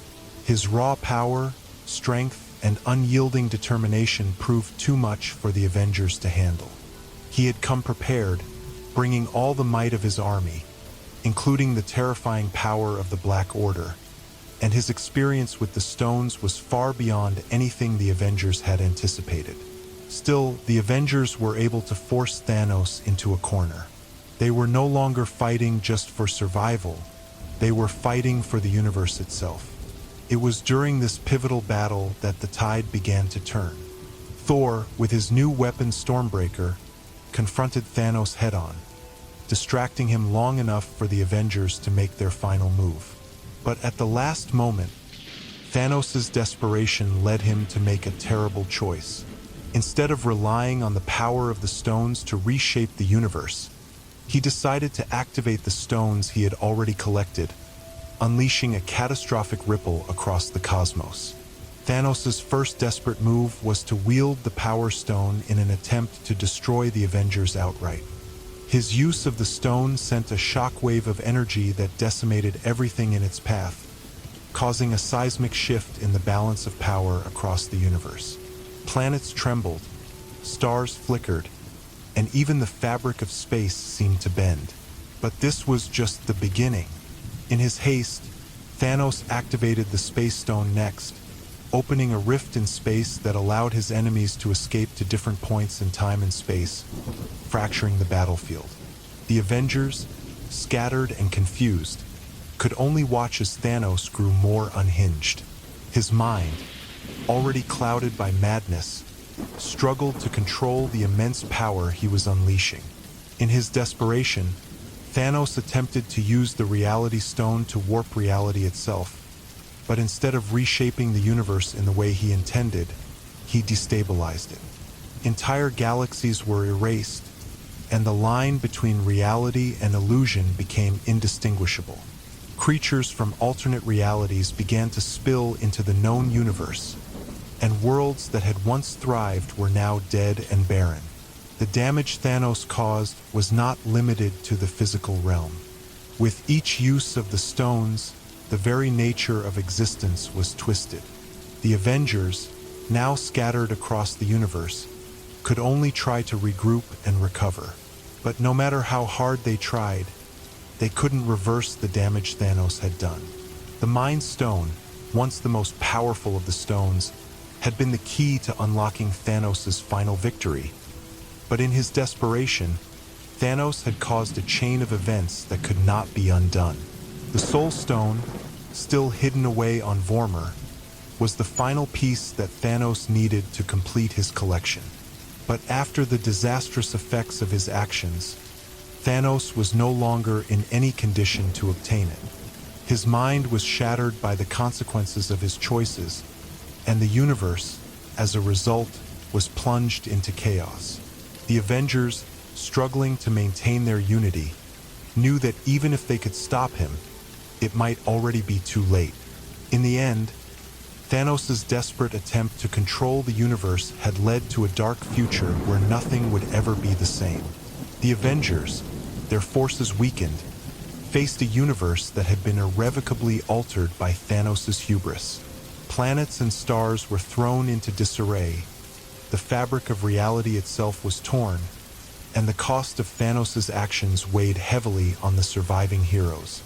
His raw power, strength, and unyielding determination proved too much for the Avengers to handle. He had come prepared, bringing all the might of his army, including the terrifying power of the Black Order, and his experience with the stones was far beyond anything the Avengers had anticipated. Still, the Avengers were able to force Thanos into a corner. They were no longer fighting just for survival. They were fighting for the universe itself. It was during this pivotal battle that the tide began to turn. Thor, with his new weapon Stormbreaker, confronted Thanos head-on, distracting him long enough for the Avengers to make their final move. But at the last moment, Thanos' desperation led him to make a terrible choice. Instead of relying on the power of the stones to reshape the universe, he decided to activate the stones he had already collected, unleashing a catastrophic ripple across the cosmos. Thanos' first desperate move was to wield the Power Stone in an attempt to destroy the Avengers outright. His use of the stone sent a shockwave of energy that decimated everything in its path, causing a seismic shift in the balance of power across the universe. Planets trembled, stars flickered, and even the fabric of space seemed to bend. But this was just the beginning. In his haste, Thanos activated the Space Stone next, opening a rift in space that allowed his enemies to escape to different points in time and space, fracturing the battlefield. The Avengers, scattered and confused, could only watch as Thanos grew more unhinged. His mind, already clouded by madness, struggled to control the immense power he was unleashing. In his desperation, Thanos attempted to use the Reality Stone to warp reality itself, but instead of reshaping the universe in the way he intended, he destabilized it. Entire galaxies were erased, and the line between reality and illusion became indistinguishable. Creatures from alternate realities began to spill into the known universe, and worlds that had once thrived were now dead and barren. The damage Thanos caused was not limited to the physical realm. With each use of the stones, the very nature of existence was twisted. The Avengers, now scattered across the universe, could only try to regroup and recover. But no matter how hard they tried, they couldn't reverse the damage Thanos had done. The Mind Stone, once the most powerful of the stones, had been the key to unlocking Thanos' final victory. But in his desperation, Thanos had caused a chain of events that could not be undone. The Soul Stone, still hidden away on Vormir, was the final piece that Thanos needed to complete his collection. But after the disastrous effects of his actions, Thanos was no longer in any condition to obtain it. His mind was shattered by the consequences of his choices, and the universe, as a result, was plunged into chaos. The Avengers, struggling to maintain their unity, knew that even if they could stop him, it might already be too late. In the end, Thanos' desperate attempt to control the universe had led to a dark future where nothing would ever be the same. The Avengers, their forces weakened, faced a universe that had been irrevocably altered by Thanos' hubris. Planets and stars were thrown into disarray, the fabric of reality itself was torn, and the cost of Thanos' actions weighed heavily on the surviving heroes.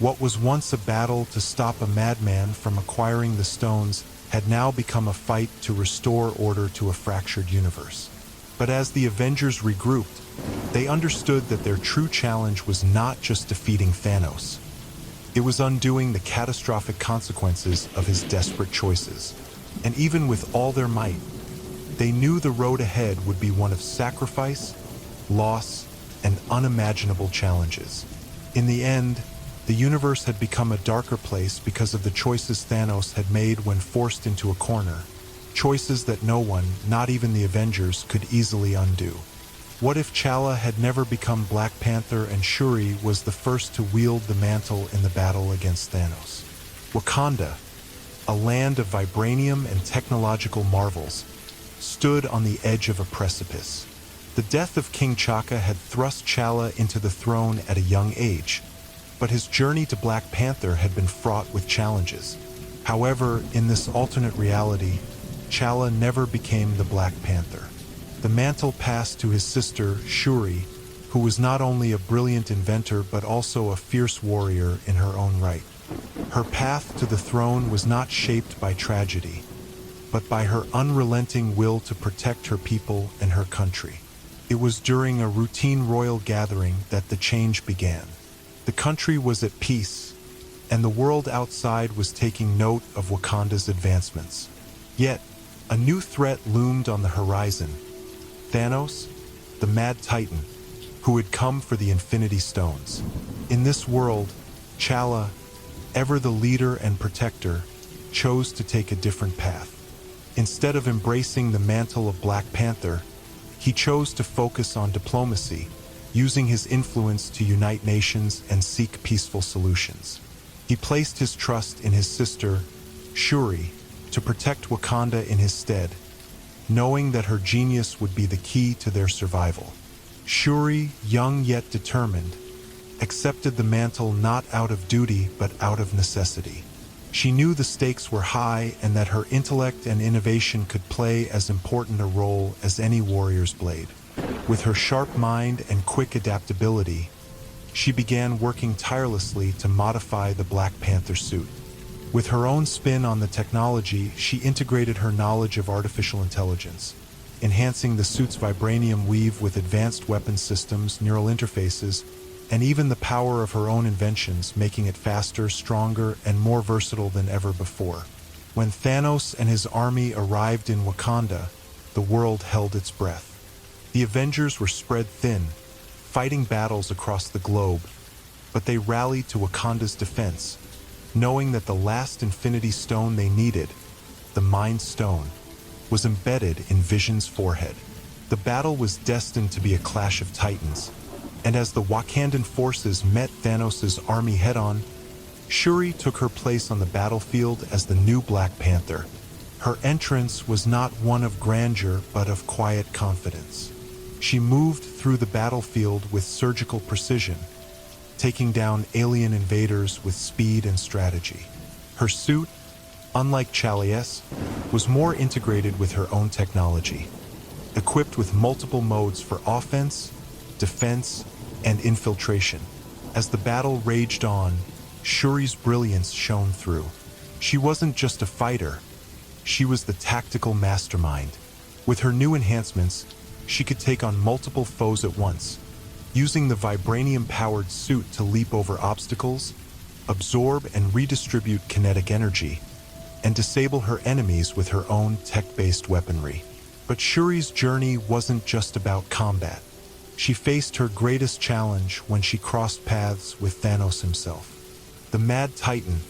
What was once a battle to stop a madman from acquiring the stones had now become a fight to restore order to a fractured universe. But as the Avengers regrouped, they understood that their true challenge was not just defeating Thanos. It was undoing the catastrophic consequences of his desperate choices. And even with all their might, they knew the road ahead would be one of sacrifice, loss, and unimaginable challenges. In the end, the universe had become a darker place because of the choices Thanos had made when forced into a corner, choices that no one, not even the Avengers, could easily undo. What if T'Challa had never become Black Panther and Shuri was the first to wield the mantle in the battle against Thanos? Wakanda, a land of vibranium and technological marvels, stood on the edge of a precipice. The death of King T'Chaka had thrust T'Challa into the throne at a young age, but his journey to Black Panther had been fraught with challenges. However, in this alternate reality, T'Challa never became the Black Panther. The mantle passed to his sister, Shuri, who was not only a brilliant inventor but also a fierce warrior in her own right. Her path to the throne was not shaped by tragedy, but by her unrelenting will to protect her people and her country. It was during a routine royal gathering that the change began. The country was at peace, and the world outside was taking note of Wakanda's advancements. Yet, a new threat loomed on the horizon. Thanos, the Mad Titan, who had come for the Infinity Stones. In this world, T'Challa, ever the leader and protector, chose to take a different path. Instead of embracing the mantle of Black Panther, he chose to focus on diplomacy, using his influence to unite nations and seek peaceful solutions. He placed his trust in his sister, Shuri, to protect Wakanda in his stead, knowing that her genius would be the key to their survival. Shuri, young yet determined, accepted the mantle not out of duty but out of necessity. She knew the stakes were high and that her intellect and innovation could play as important a role as any warrior's blade. With her sharp mind and quick adaptability, she began working tirelessly to modify the Black Panther suit. With her own spin on the technology, she integrated her knowledge of artificial intelligence, enhancing the suit's vibranium weave with advanced weapon systems, neural interfaces, and even the power of her own inventions, making it faster, stronger, and more versatile than ever before. When Thanos and his army arrived in Wakanda, the world held its breath. The Avengers were spread thin, fighting battles across the globe, but they rallied to Wakanda's defense, knowing that the last Infinity Stone they needed, the Mind Stone, was embedded in Vision's forehead. The battle was destined to be a clash of titans, and as the Wakandan forces met Thanos' army head-on, Shuri took her place on the battlefield as the new Black Panther. Her entrance was not one of grandeur, but of quiet confidence. She moved through the battlefield with surgical precision, taking down alien invaders with speed and strategy. Her suit, unlike Chalia's, was more integrated with her own technology, equipped with multiple modes for offense, defense, and infiltration. As the battle raged on, Shuri's brilliance shone through. She wasn't just a fighter, she was the tactical mastermind. With her new enhancements, she could take on multiple foes at once, using the vibranium-powered suit to leap over obstacles, absorb and redistribute kinetic energy, and disable her enemies with her own tech-based weaponry. But Shuri's journey wasn't just about combat. She faced her greatest challenge when she crossed paths with Thanos himself. The Mad Titan,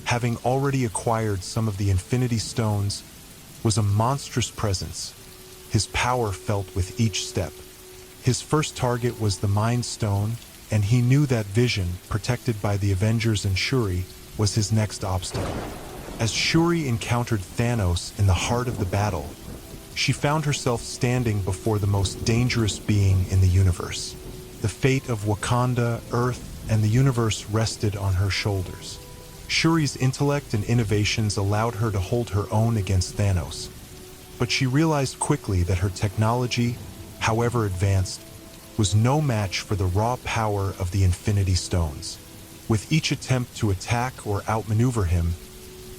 having already acquired some of the Infinity Stones, was a monstrous presence. His power felt with each step. His first target was the Mind Stone, and he knew that Vision, protected by the Avengers and Shuri, was his next obstacle. As Shuri encountered Thanos in the heart of the battle, she found herself standing before the most dangerous being in the universe. The fate of Wakanda, Earth, and the universe rested on her shoulders. Shuri's intellect and innovations allowed her to hold her own against Thanos, but she realized quickly that her technology, however advanced, was no match for the raw power of the Infinity Stones. With each attempt to attack or outmaneuver him,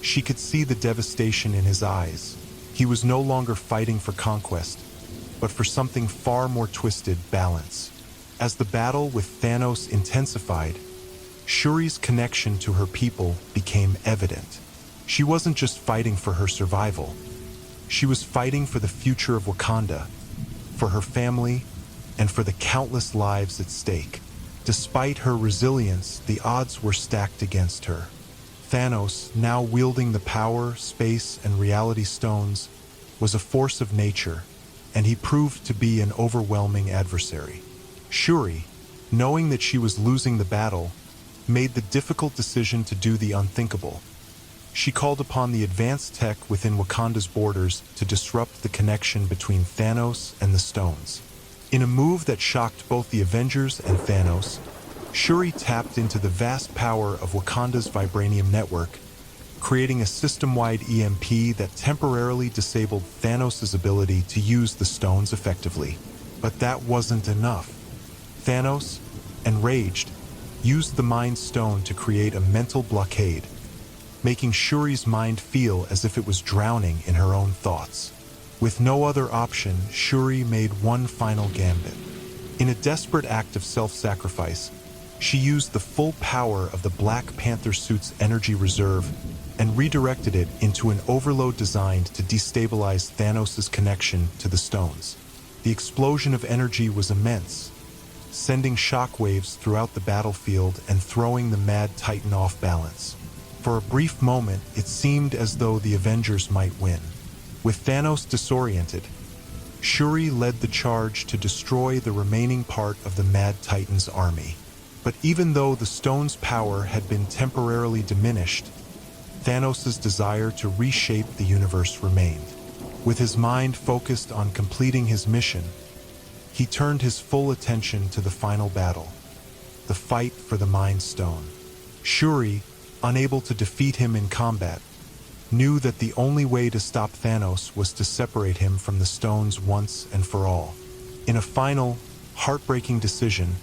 she could see the devastation in his eyes. He was no longer fighting for conquest, but for something far more twisted: balance. As the battle with Thanos intensified, Shuri's connection to her people became evident. She wasn't just fighting for her survival. She was fighting for the future of Wakanda, for her family, and for the countless lives at stake. Despite her resilience, the odds were stacked against her. Thanos, now wielding the power, space, and reality stones, was a force of nature, and he proved to be an overwhelming adversary. Shuri, knowing that she was losing the battle, made the difficult decision to do the unthinkable. She called upon the advanced tech within Wakanda's borders to disrupt the connection between Thanos and the stones. In a move that shocked both the Avengers and Thanos, Shuri tapped into the vast power of Wakanda's vibranium network, creating a system-wide EMP that temporarily disabled Thanos' ability to use the stones effectively. But that wasn't enough. Thanos, enraged, used the Mind Stone to create a mental blockade, making Shuri's mind feel as if it was drowning in her own thoughts. With no other option, Shuri made one final gambit. In a desperate act of self-sacrifice, she used the full power of the Black Panther suit's energy reserve and redirected it into an overload designed to destabilize Thanos' connection to the stones. The explosion of energy was immense, sending shockwaves throughout the battlefield and throwing the Mad Titan off balance. For a brief moment, it seemed as though the Avengers might win. With Thanos disoriented, Shuri led the charge to destroy the remaining part of the Mad Titan's army. But even though the stone's power had been temporarily diminished, Thanos' desire to reshape the universe remained. With his mind focused on completing his mission, he turned his full attention to the final battle, the fight for the Mind Stone. Shuri, unable to defeat him in combat, knew that the only way to stop Thanos was to separate him from the stones once and for all. In a final, heartbreaking decision,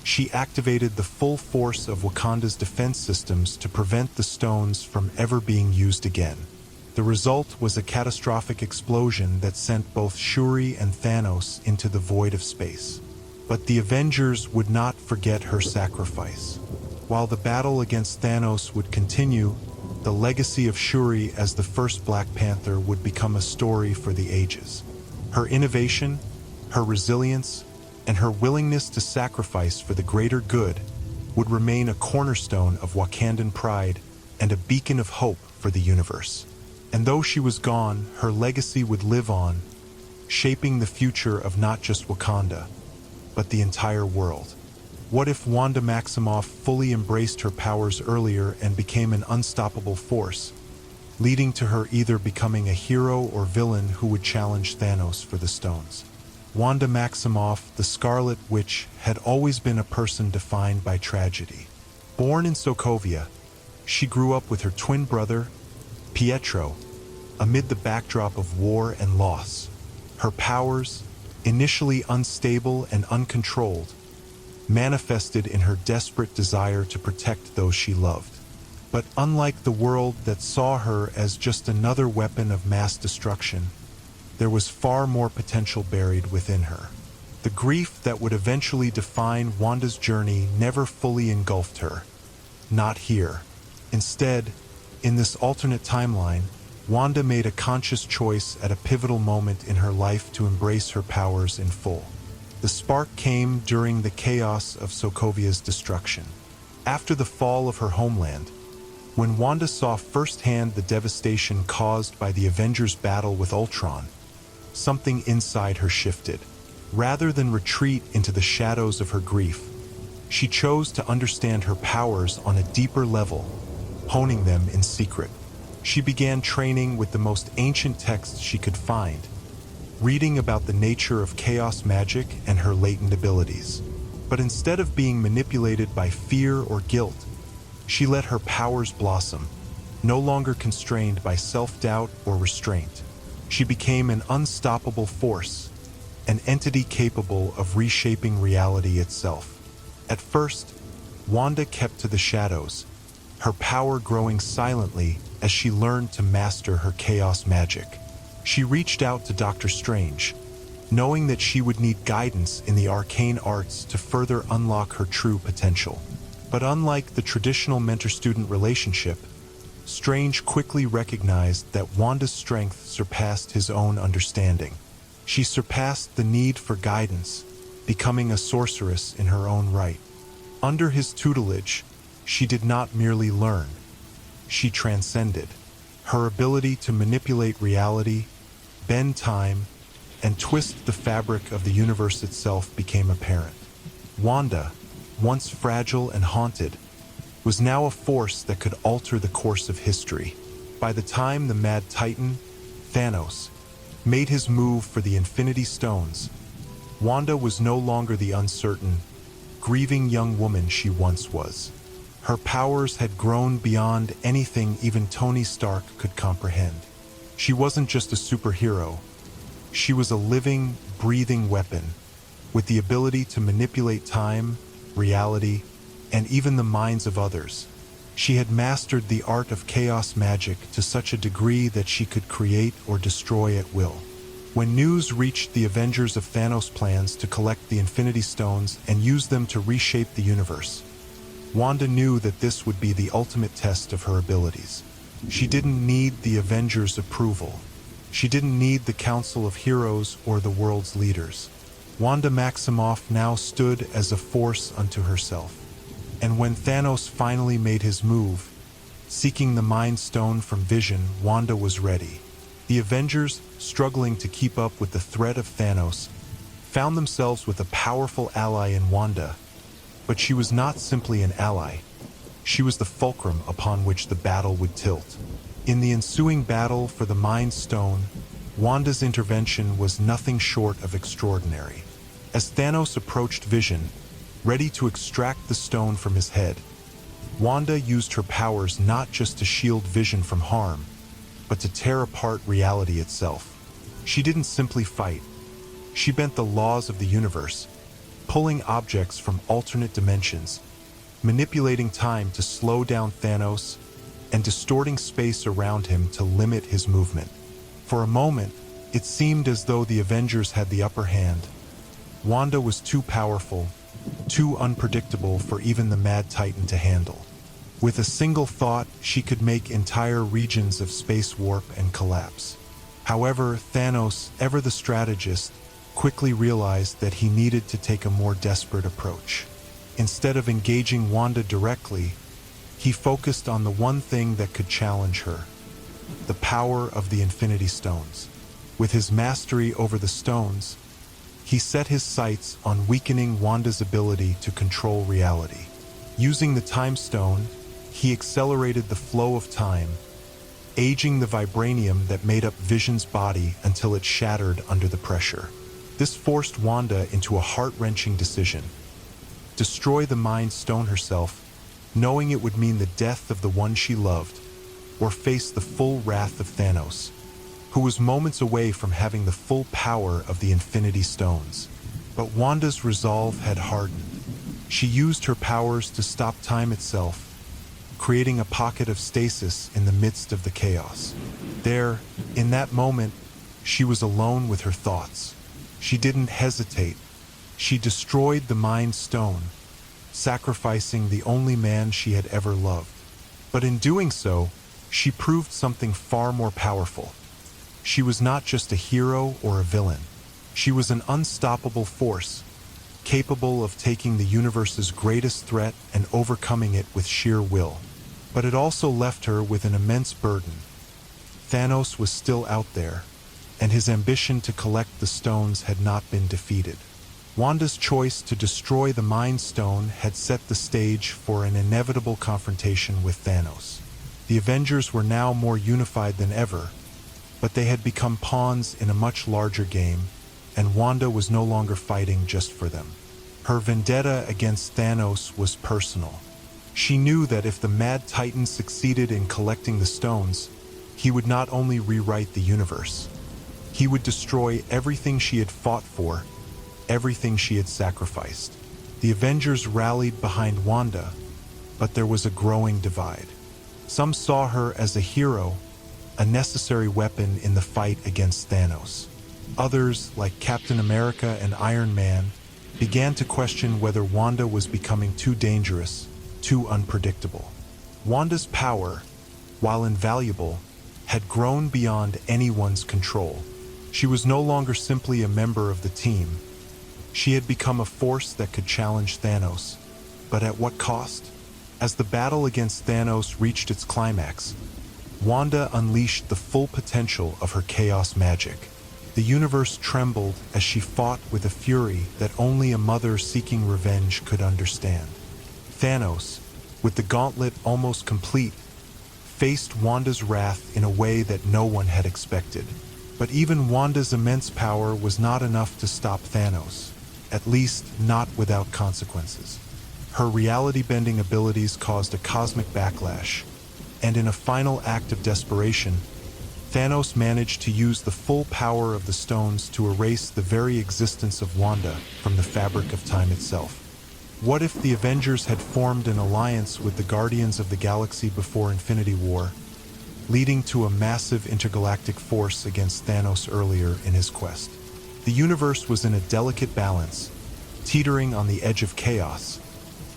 she activated the full force of Wakanda's defense systems to prevent the stones from ever being used again. The result was a catastrophic explosion that sent both Shuri and Thanos into the void of space. But the Avengers would not forget her sacrifice. While the battle against Thanos would continue, the legacy of Shuri as the first Black Panther would become a story for the ages. Her innovation, her resilience, and her willingness to sacrifice for the greater good would remain a cornerstone of Wakandan pride and a beacon of hope for the universe. And though she was gone, her legacy would live on, shaping the future of not just Wakanda, but the entire world. What if Wanda Maximoff fully embraced her powers earlier and became an unstoppable force, leading to her either becoming a hero or villain who would challenge Thanos for the stones? Wanda Maximoff, the Scarlet Witch, had always been a person defined by tragedy. Born in Sokovia, she grew up with her twin brother, Pietro, amid the backdrop of war and loss. Her powers, initially unstable and uncontrolled, manifested in her desperate desire to protect those she loved. But unlike the world that saw her as just another weapon of mass destruction, there was far more potential buried within her. The grief that would eventually define Wanda's journey never fully engulfed her. Not here. Instead, in this alternate timeline, Wanda made a conscious choice at a pivotal moment in her life to embrace her powers in full. The spark came during the chaos of Sokovia's destruction. After the fall of her homeland, when Wanda saw firsthand the devastation caused by the Avengers' battle with Ultron, something inside her shifted. Rather than retreat into the shadows of her grief, she chose to understand her powers on a deeper level, honing them in secret. She began training with the most ancient texts she could find, reading about the nature of chaos magic and her latent abilities. But instead of being manipulated by fear or guilt, she let her powers blossom, no longer constrained by self-doubt or restraint. She became an unstoppable force, an entity capable of reshaping reality itself. At first, Wanda kept to the shadows, her power growing silently as she learned to master her chaos magic. She reached out to Doctor Strange, knowing that she would need guidance in the arcane arts to further unlock her true potential. But unlike the traditional mentor-student relationship, Strange quickly recognized that Wanda's strength surpassed his own understanding. She surpassed the need for guidance, becoming a sorceress in her own right. Under his tutelage, she did not merely learn, she transcended. Her ability to manipulate reality, bend time, and twist the fabric of the universe itself became apparent. Wanda, once fragile and haunted, was now a force that could alter the course of history. By the time the Mad Titan, Thanos, made his move for the Infinity Stones, Wanda was no longer the uncertain, grieving young woman she once was. Her powers had grown beyond anything even Tony Stark could comprehend. She wasn't just a superhero. She was a living, breathing weapon, with the ability to manipulate time, reality, and even the minds of others. She had mastered the art of chaos magic to such a degree that she could create or destroy at will. When news reached the Avengers of Thanos' plans to collect the Infinity Stones and use them to reshape the universe, Wanda knew that this would be the ultimate test of her abilities. She didn't need the Avengers' approval. She didn't need the Council of Heroes or the world's leaders. Wanda Maximoff now stood as a force unto herself. And when Thanos finally made his move, seeking the Mind Stone from Vision, Wanda was ready. The Avengers, struggling to keep up with the threat of Thanos, found themselves with a powerful ally in Wanda. But she was not simply an ally. She was the fulcrum upon which the battle would tilt. In the ensuing battle for the Mind Stone, Wanda's intervention was nothing short of extraordinary. As Thanos approached Vision, ready to extract the stone from his head, Wanda used her powers not just to shield Vision from harm, but to tear apart reality itself. She didn't simply fight. She bent the laws of the universe, pulling objects from alternate dimensions, manipulating time to slow down Thanos, and distorting space around him to limit his movement. For a moment, it seemed as though the Avengers had the upper hand. Wanda was too powerful, too unpredictable for even the Mad Titan to handle. With a single thought, she could make entire regions of space warp and collapse. However, Thanos, ever the strategist, quickly realized that he needed to take a more desperate approach. Instead of engaging Wanda directly, he focused on the one thing that could challenge her: the power of the Infinity Stones. With his mastery over the stones, he set his sights on weakening Wanda's ability to control reality. Using the Time Stone, he accelerated the flow of time, aging the vibranium that made up Vision's body until it shattered under the pressure. This forced Wanda into a heart-wrenching decision: destroy the Mind Stone herself, knowing it would mean the death of the one she loved, or face the full wrath of Thanos, who was moments away from having the full power of the Infinity Stones. But Wanda's resolve had hardened. She used her powers to stop time itself, creating a pocket of stasis in the midst of the chaos. There, in that moment, she was alone with her thoughts. She didn't hesitate. She destroyed the Mind Stone, sacrificing the only man she had ever loved. But in doing so, she proved something far more powerful. She was not just a hero or a villain. She was an unstoppable force, capable of taking the universe's greatest threat and overcoming it with sheer will. But it also left her with an immense burden. Thanos was still out there, and his ambition to collect the stones had not been defeated. Wanda's choice to destroy the Mind Stone had set the stage for an inevitable confrontation with Thanos. The Avengers were now more unified than ever, but they had become pawns in a much larger game, and Wanda was no longer fighting just for them. Her vendetta against Thanos was personal. She knew that if the Mad Titan succeeded in collecting the stones, he would not only rewrite the universe, he would destroy everything she had fought for, everything she had sacrificed. The Avengers rallied behind Wanda, but there was a growing divide. Some saw her as a hero, a necessary weapon in the fight against Thanos. Others, like Captain America and Iron Man, began to question whether Wanda was becoming too dangerous, too unpredictable. Wanda's power, while invaluable, had grown beyond anyone's control. She was no longer simply a member of the team. She had become a force that could challenge Thanos. But at what cost? As the battle against Thanos reached its climax, Wanda unleashed the full potential of her chaos magic. The universe trembled as she fought with a fury that only a mother seeking revenge could understand. Thanos, with the gauntlet almost complete, faced Wanda's wrath in a way that no one had expected. But even Wanda's immense power was not enough to stop Thanos, at least not without consequences. Her reality-bending abilities caused a cosmic backlash, and in a final act of desperation, Thanos managed to use the full power of the stones to erase the very existence of Wanda from the fabric of time itself. What if the Avengers had formed an alliance with the Guardians of the Galaxy before Infinity War, leading to a massive intergalactic force against Thanos earlier in his quest? The universe was in a delicate balance, teetering on the edge of chaos,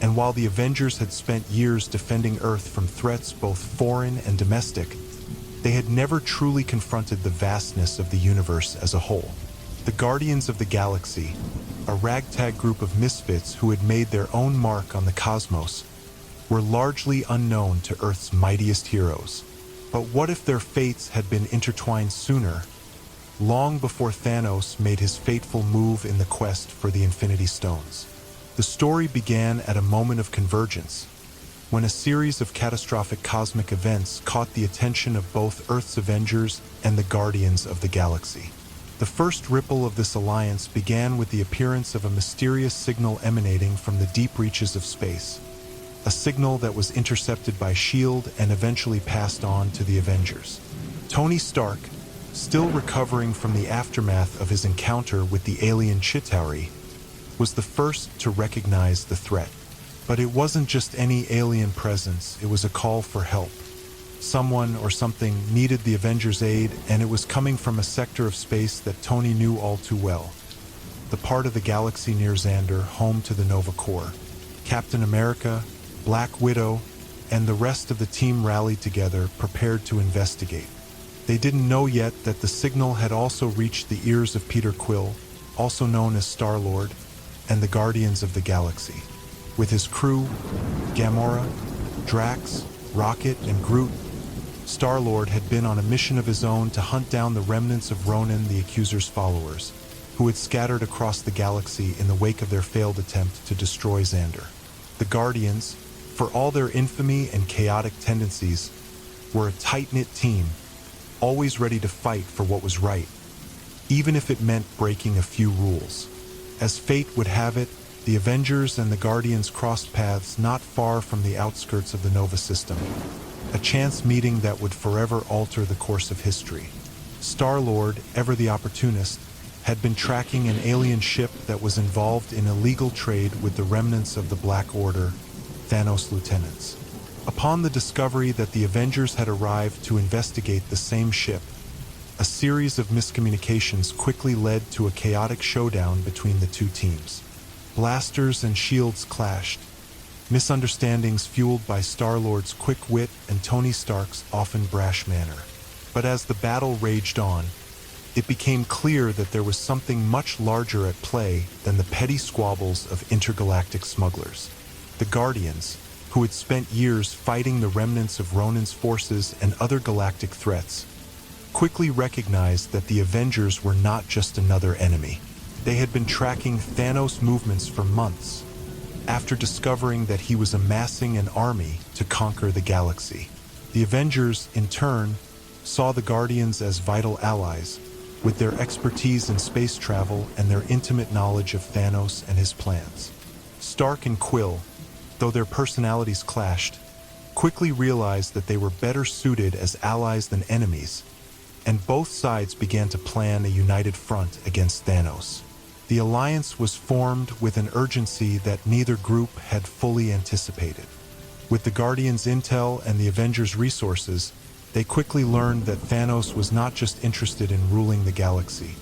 and while the Avengers had spent years defending Earth from threats both foreign and domestic, they had never truly confronted the vastness of the universe as a whole. The Guardians of the Galaxy, a ragtag group of misfits who had made their own mark on the cosmos, were largely unknown to Earth's mightiest heroes. But what if their fates had been intertwined sooner, long before Thanos made his fateful move in the quest for the Infinity Stones? The story began at a moment of convergence, when a series of catastrophic cosmic events caught the attention of both Earth's Avengers and the Guardians of the Galaxy. The first ripple of this alliance began with the appearance of a mysterious signal emanating from the deep reaches of space, a signal that was intercepted by S.H.I.E.L.D. and eventually passed on to the Avengers. Tony Stark, still recovering from the aftermath of his encounter with the alien Chitauri, was the first to recognize the threat. But it wasn't just any alien presence, it was a call for help. Someone or something needed the Avengers' aid, and it was coming from a sector of space that Tony knew all too well. The part of the galaxy near Xander, home to the Nova Corps. Captain America, Black Widow, and the rest of the team rallied together, prepared to investigate. They didn't know yet that the signal had also reached the ears of Peter Quill, also known as Star-Lord, and the Guardians of the Galaxy. With his crew, Gamora, Drax, Rocket, and Groot, Star-Lord had been on a mission of his own to hunt down the remnants of Ronan the Accuser's followers, who had scattered across the galaxy in the wake of their failed attempt to destroy Xander. The Guardians, for all their infamy and chaotic tendencies, were a tight-knit team, always ready to fight for what was right, even if it meant breaking a few rules. As fate would have it, the Avengers and the Guardians crossed paths not far from the outskirts of the Nova system, a chance meeting that would forever alter the course of history. Star-Lord, ever the opportunist, had been tracking an alien ship that was involved in illegal trade with the remnants of the Black Order, Thanos lieutenants. Upon the discovery that the Avengers had arrived to investigate the same ship, a series of miscommunications quickly led to a chaotic showdown between the two teams. Blasters and shields clashed, misunderstandings fueled by Star-Lord's quick wit and Tony Stark's often brash manner. But as the battle raged on, it became clear that there was something much larger at play than the petty squabbles of intergalactic smugglers. The Guardians, who had spent years fighting the remnants of Ronan's forces and other galactic threats, quickly recognized that the Avengers were not just another enemy. They had been tracking Thanos' movements for months, after discovering that he was amassing an army to conquer the galaxy. The Avengers, in turn, saw the Guardians as vital allies, with their expertise in space travel and their intimate knowledge of Thanos and his plans. Stark and Quill, though their personalities clashed, quickly realized that they were better suited as allies than enemies, and both sides began to plan a united front against Thanos. The alliance was formed with an urgency that neither group had fully anticipated. With the Guardians' intel and the Avengers' resources, they quickly learned that Thanos was not just interested in ruling the galaxy.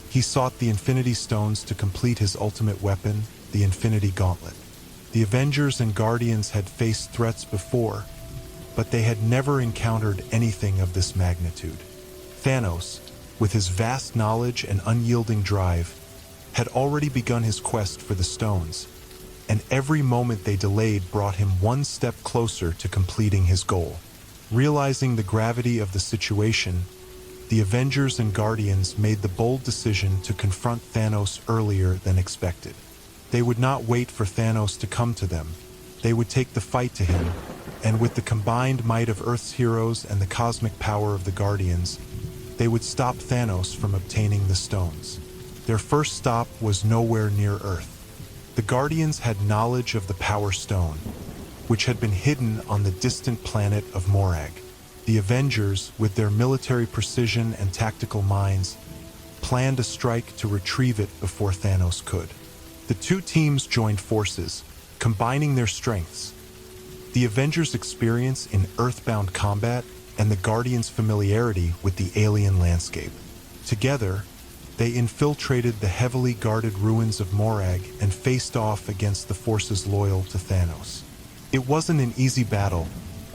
He sought the Infinity Stones to complete his ultimate weapon, the Infinity Gauntlet. The Avengers and Guardians had faced threats before, but they had never encountered anything of this magnitude. Thanos, with his vast knowledge and unyielding drive, had already begun his quest for the stones, and every moment they delayed brought him one step closer to completing his goal. Realizing the gravity of the situation, the Avengers and Guardians made the bold decision to confront Thanos earlier than expected. They would not wait for Thanos to come to them. They would take the fight to him, and with the combined might of Earth's heroes and the cosmic power of the Guardians, they would stop Thanos from obtaining the stones. Their first stop was nowhere near Earth. The Guardians had knowledge of the Power Stone, which had been hidden on the distant planet of Morag. The Avengers, with their military precision and tactical minds, planned a strike to retrieve it before Thanos could. The two teams joined forces, combining their strengths. The Avengers' experience in earthbound combat and the Guardians' familiarity with the alien landscape. Together, they infiltrated the heavily guarded ruins of Morag and faced off against the forces loyal to Thanos. It wasn't an easy battle,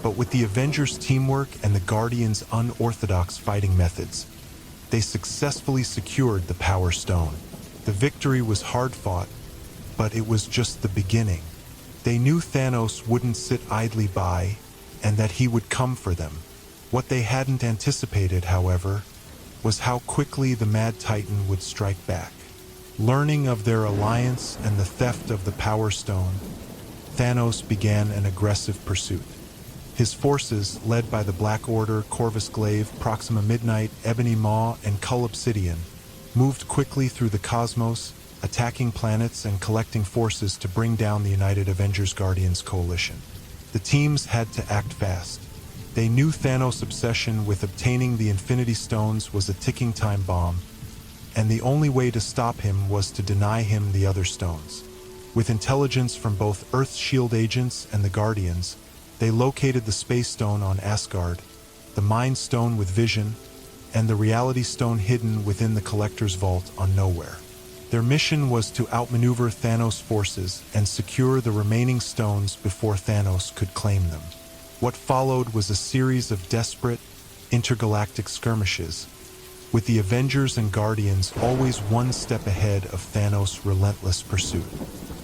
but with the Avengers' teamwork and the Guardians' unorthodox fighting methods, they successfully secured the Power Stone. The victory was hard-fought, but it was just the beginning. They knew Thanos wouldn't sit idly by, and that he would come for them. What they hadn't anticipated, however, was how quickly the Mad Titan would strike back. Learning of their alliance and the theft of the Power Stone, Thanos began an aggressive pursuit. His forces, led by the Black Order, Corvus Glaive, Proxima Midnight, Ebony Maw, and Cull Obsidian, moved quickly through the cosmos, attacking planets and collecting forces to bring down the United Avengers Guardians coalition. The teams had to act fast. They knew Thanos' obsession with obtaining the Infinity Stones was a ticking time bomb, and the only way to stop him was to deny him the other stones. With intelligence from both Earth's shield agents and the Guardians, they located the Space Stone on Asgard, the Mind Stone with Vision, and the Reality Stone hidden within the Collector's Vault on Nowhere. Their mission was to outmaneuver Thanos' forces and secure the remaining stones before Thanos could claim them. What followed was a series of desperate, intergalactic skirmishes, with the Avengers and Guardians always one step ahead of Thanos' relentless pursuit.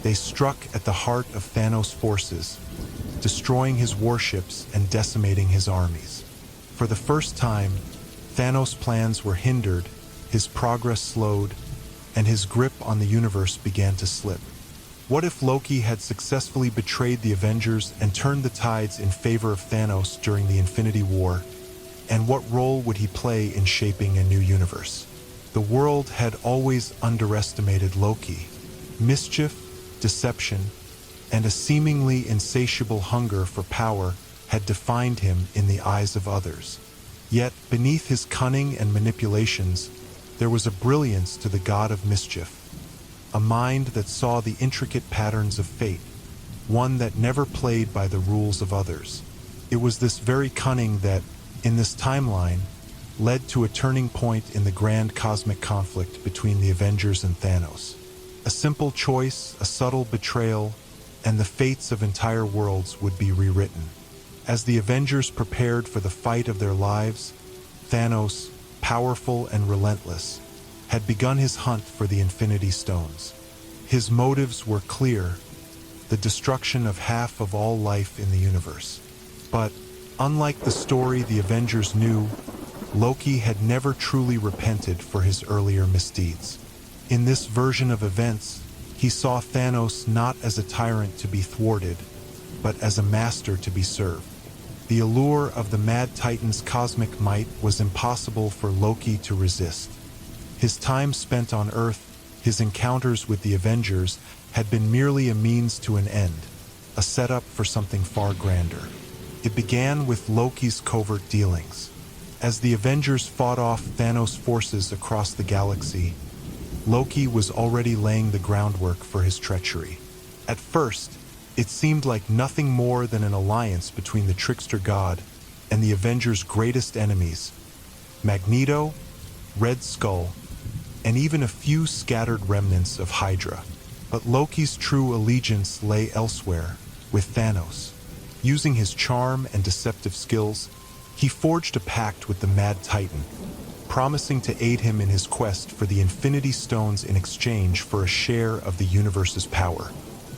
They struck at the heart of Thanos' forces, destroying his warships and decimating his armies. For the first time, Thanos' plans were hindered, his progress slowed, and his grip on the universe began to slip. What if Loki had successfully betrayed the Avengers and turned the tides in favor of Thanos during the Infinity War? And what role would he play in shaping a new universe? The world had always underestimated Loki. Mischief, deception, and a seemingly insatiable hunger for power had defined him in the eyes of others. Yet, beneath his cunning and manipulations, there was a brilliance to the god of mischief, a mind that saw the intricate patterns of fate, one that never played by the rules of others. It was this very cunning that, in this timeline, led to a turning point in the grand cosmic conflict between the Avengers and Thanos. A simple choice, a subtle betrayal, and the fates of entire worlds would be rewritten. As the Avengers prepared for the fight of their lives, Thanos, powerful and relentless, had begun his hunt for the Infinity Stones. His motives were clear: the destruction of half of all life in the universe. But, unlike the story the Avengers knew, Loki had never truly repented for his earlier misdeeds. In this version of events, he saw Thanos not as a tyrant to be thwarted, but as a master to be served. The allure of the Mad Titan's cosmic might was impossible for Loki to resist. His time spent on Earth, his encounters with the Avengers, had been merely a means to an end, a setup for something far grander. It began with Loki's covert dealings. As the Avengers fought off Thanos' forces across the galaxy, Loki was already laying the groundwork for his treachery. At first, it seemed like nothing more than an alliance between the trickster god and the Avengers' greatest enemies, Magneto, Red Skull, and even a few scattered remnants of Hydra. But Loki's true allegiance lay elsewhere, with Thanos. Using his charm and deceptive skills, he forged a pact with the Mad Titan, promising to aid him in his quest for the Infinity Stones in exchange for a share of the universe's power.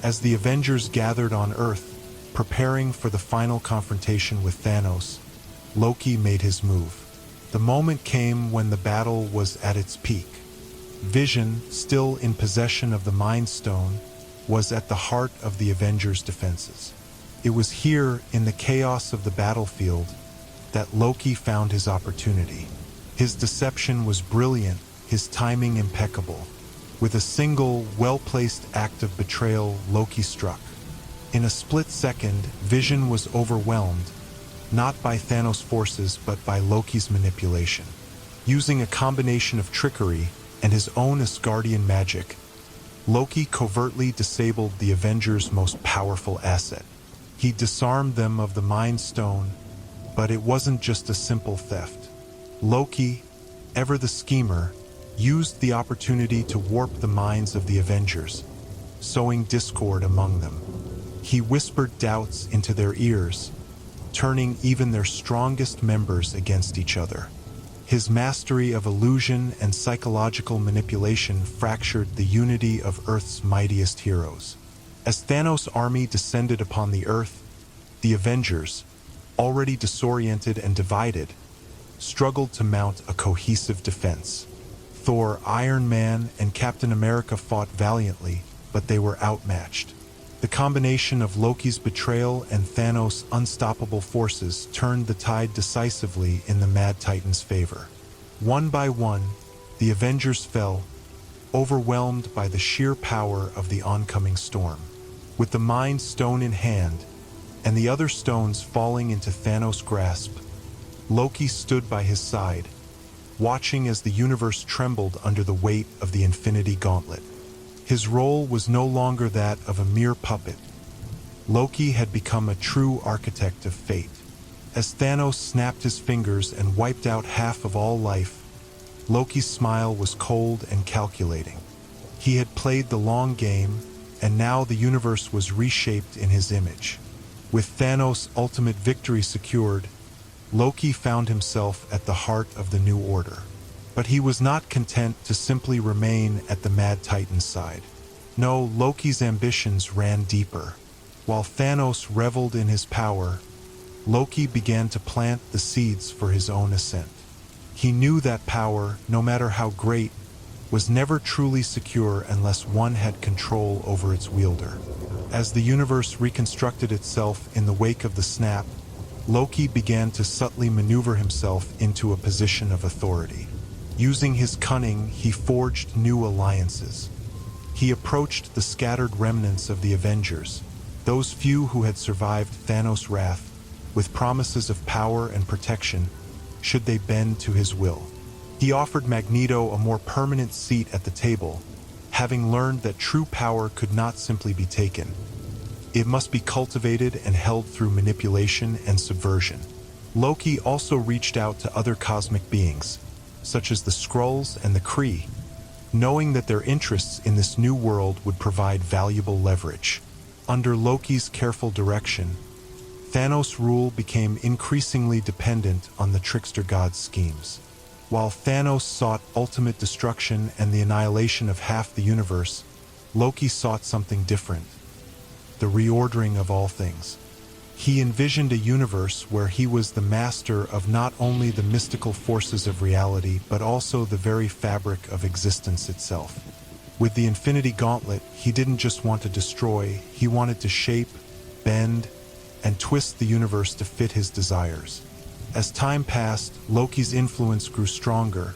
As the Avengers gathered on Earth, preparing for the final confrontation with Thanos, Loki made his move. The moment came when the battle was at its peak. Vision, still in possession of the Mind Stone, was at the heart of the Avengers' defenses. It was here, in the chaos of the battlefield, that Loki found his opportunity. His deception was brilliant, his timing impeccable. With a single, well-placed act of betrayal, Loki struck. In a split second, Vision was overwhelmed, not by Thanos' forces but by Loki's manipulation. Using a combination of trickery and his own Asgardian magic, Loki covertly disabled the Avengers' most powerful asset. He disarmed them of the Mind Stone, but it wasn't just a simple theft. Loki, ever the schemer, used the opportunity to warp the minds of the Avengers, sowing discord among them. He whispered doubts into their ears, turning even their strongest members against each other. His mastery of illusion and psychological manipulation fractured the unity of Earth's mightiest heroes. As Thanos' army descended upon the Earth, the Avengers, already disoriented and divided, struggled to mount a cohesive defense. Thor, Iron Man, and Captain America fought valiantly, but they were outmatched. The combination of Loki's betrayal and Thanos' unstoppable forces turned the tide decisively in the Mad Titan's favor. One by one, the Avengers fell, overwhelmed by the sheer power of the oncoming storm. With the Mind Stone in hand, and the other stones falling into Thanos' grasp, Loki stood by his side, watching as the universe trembled under the weight of the Infinity Gauntlet. His role was no longer that of a mere puppet. Loki had become a true architect of fate. As Thanos snapped his fingers and wiped out half of all life, Loki's smile was cold and calculating. He had played the long game, and now the universe was reshaped in his image. With Thanos' ultimate victory secured, Loki found himself at the heart of the new order. But he was not content to simply remain at the Mad Titan's side. No, Loki's ambitions ran deeper. While Thanos reveled in his power, Loki began to plant the seeds for his own ascent. He knew that power, no matter how great, was never truly secure unless one had control over its wielder. As the universe reconstructed itself in the wake of the snap, Loki began to subtly maneuver himself into a position of authority. Using his cunning, he forged new alliances. He approached the scattered remnants of the Avengers, those few who had survived Thanos' wrath, with promises of power and protection, should they bend to his will. He offered Magneto a more permanent seat at the table, having learned that true power could not simply be taken. It must be cultivated and held through manipulation and subversion. Loki also reached out to other cosmic beings, such as the Skrulls and the Kree, knowing that their interests in this new world would provide valuable leverage. Under Loki's careful direction, Thanos' rule became increasingly dependent on the trickster god's schemes. While Thanos sought ultimate destruction and the annihilation of half the universe, Loki sought something different: the reordering of all things. He envisioned a universe where he was the master of not only the mystical forces of reality, but also the very fabric of existence itself. With the Infinity Gauntlet, he didn't just want to destroy, he wanted to shape, bend, and twist the universe to fit his desires. As time passed, Loki's influence grew stronger,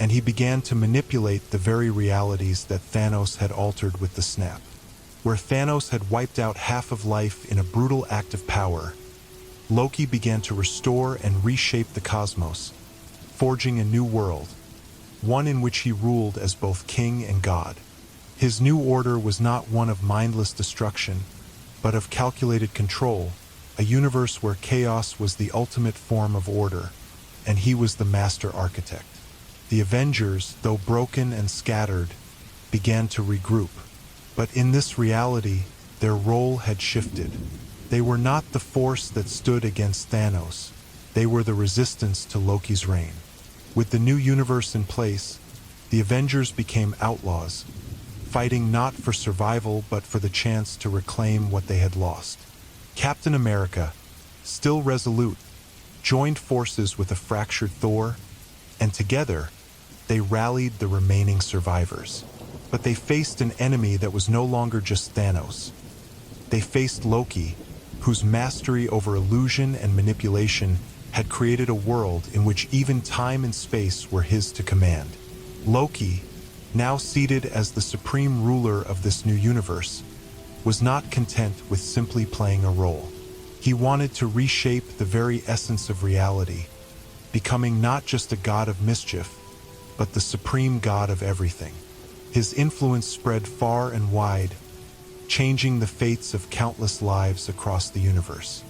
and he began to manipulate the very realities that Thanos had altered with the snap. Where Thanos had wiped out half of life in a brutal act of power, Loki began to restore and reshape the cosmos, forging a new world, one in which he ruled as both king and god. His new order was not one of mindless destruction, but of calculated control, a universe where chaos was the ultimate form of order, and he was the master architect. The Avengers, though broken and scattered, began to regroup. But in this reality, their role had shifted. They were not the force that stood against Thanos. They were the resistance to Loki's reign. With the new universe in place, the Avengers became outlaws, fighting not for survival but for the chance to reclaim what they had lost. Captain America, still resolute, joined forces with a fractured Thor, and together, they rallied the remaining survivors. But they faced an enemy that was no longer just Thanos. They faced Loki, whose mastery over illusion and manipulation had created a world in which even time and space were his to command. Loki, now seated as the supreme ruler of this new universe, was not content with simply playing a role. He wanted to reshape the very essence of reality, becoming not just a god of mischief, but the supreme god of everything. His influence spread far and wide, changing the fates of countless lives across the universe.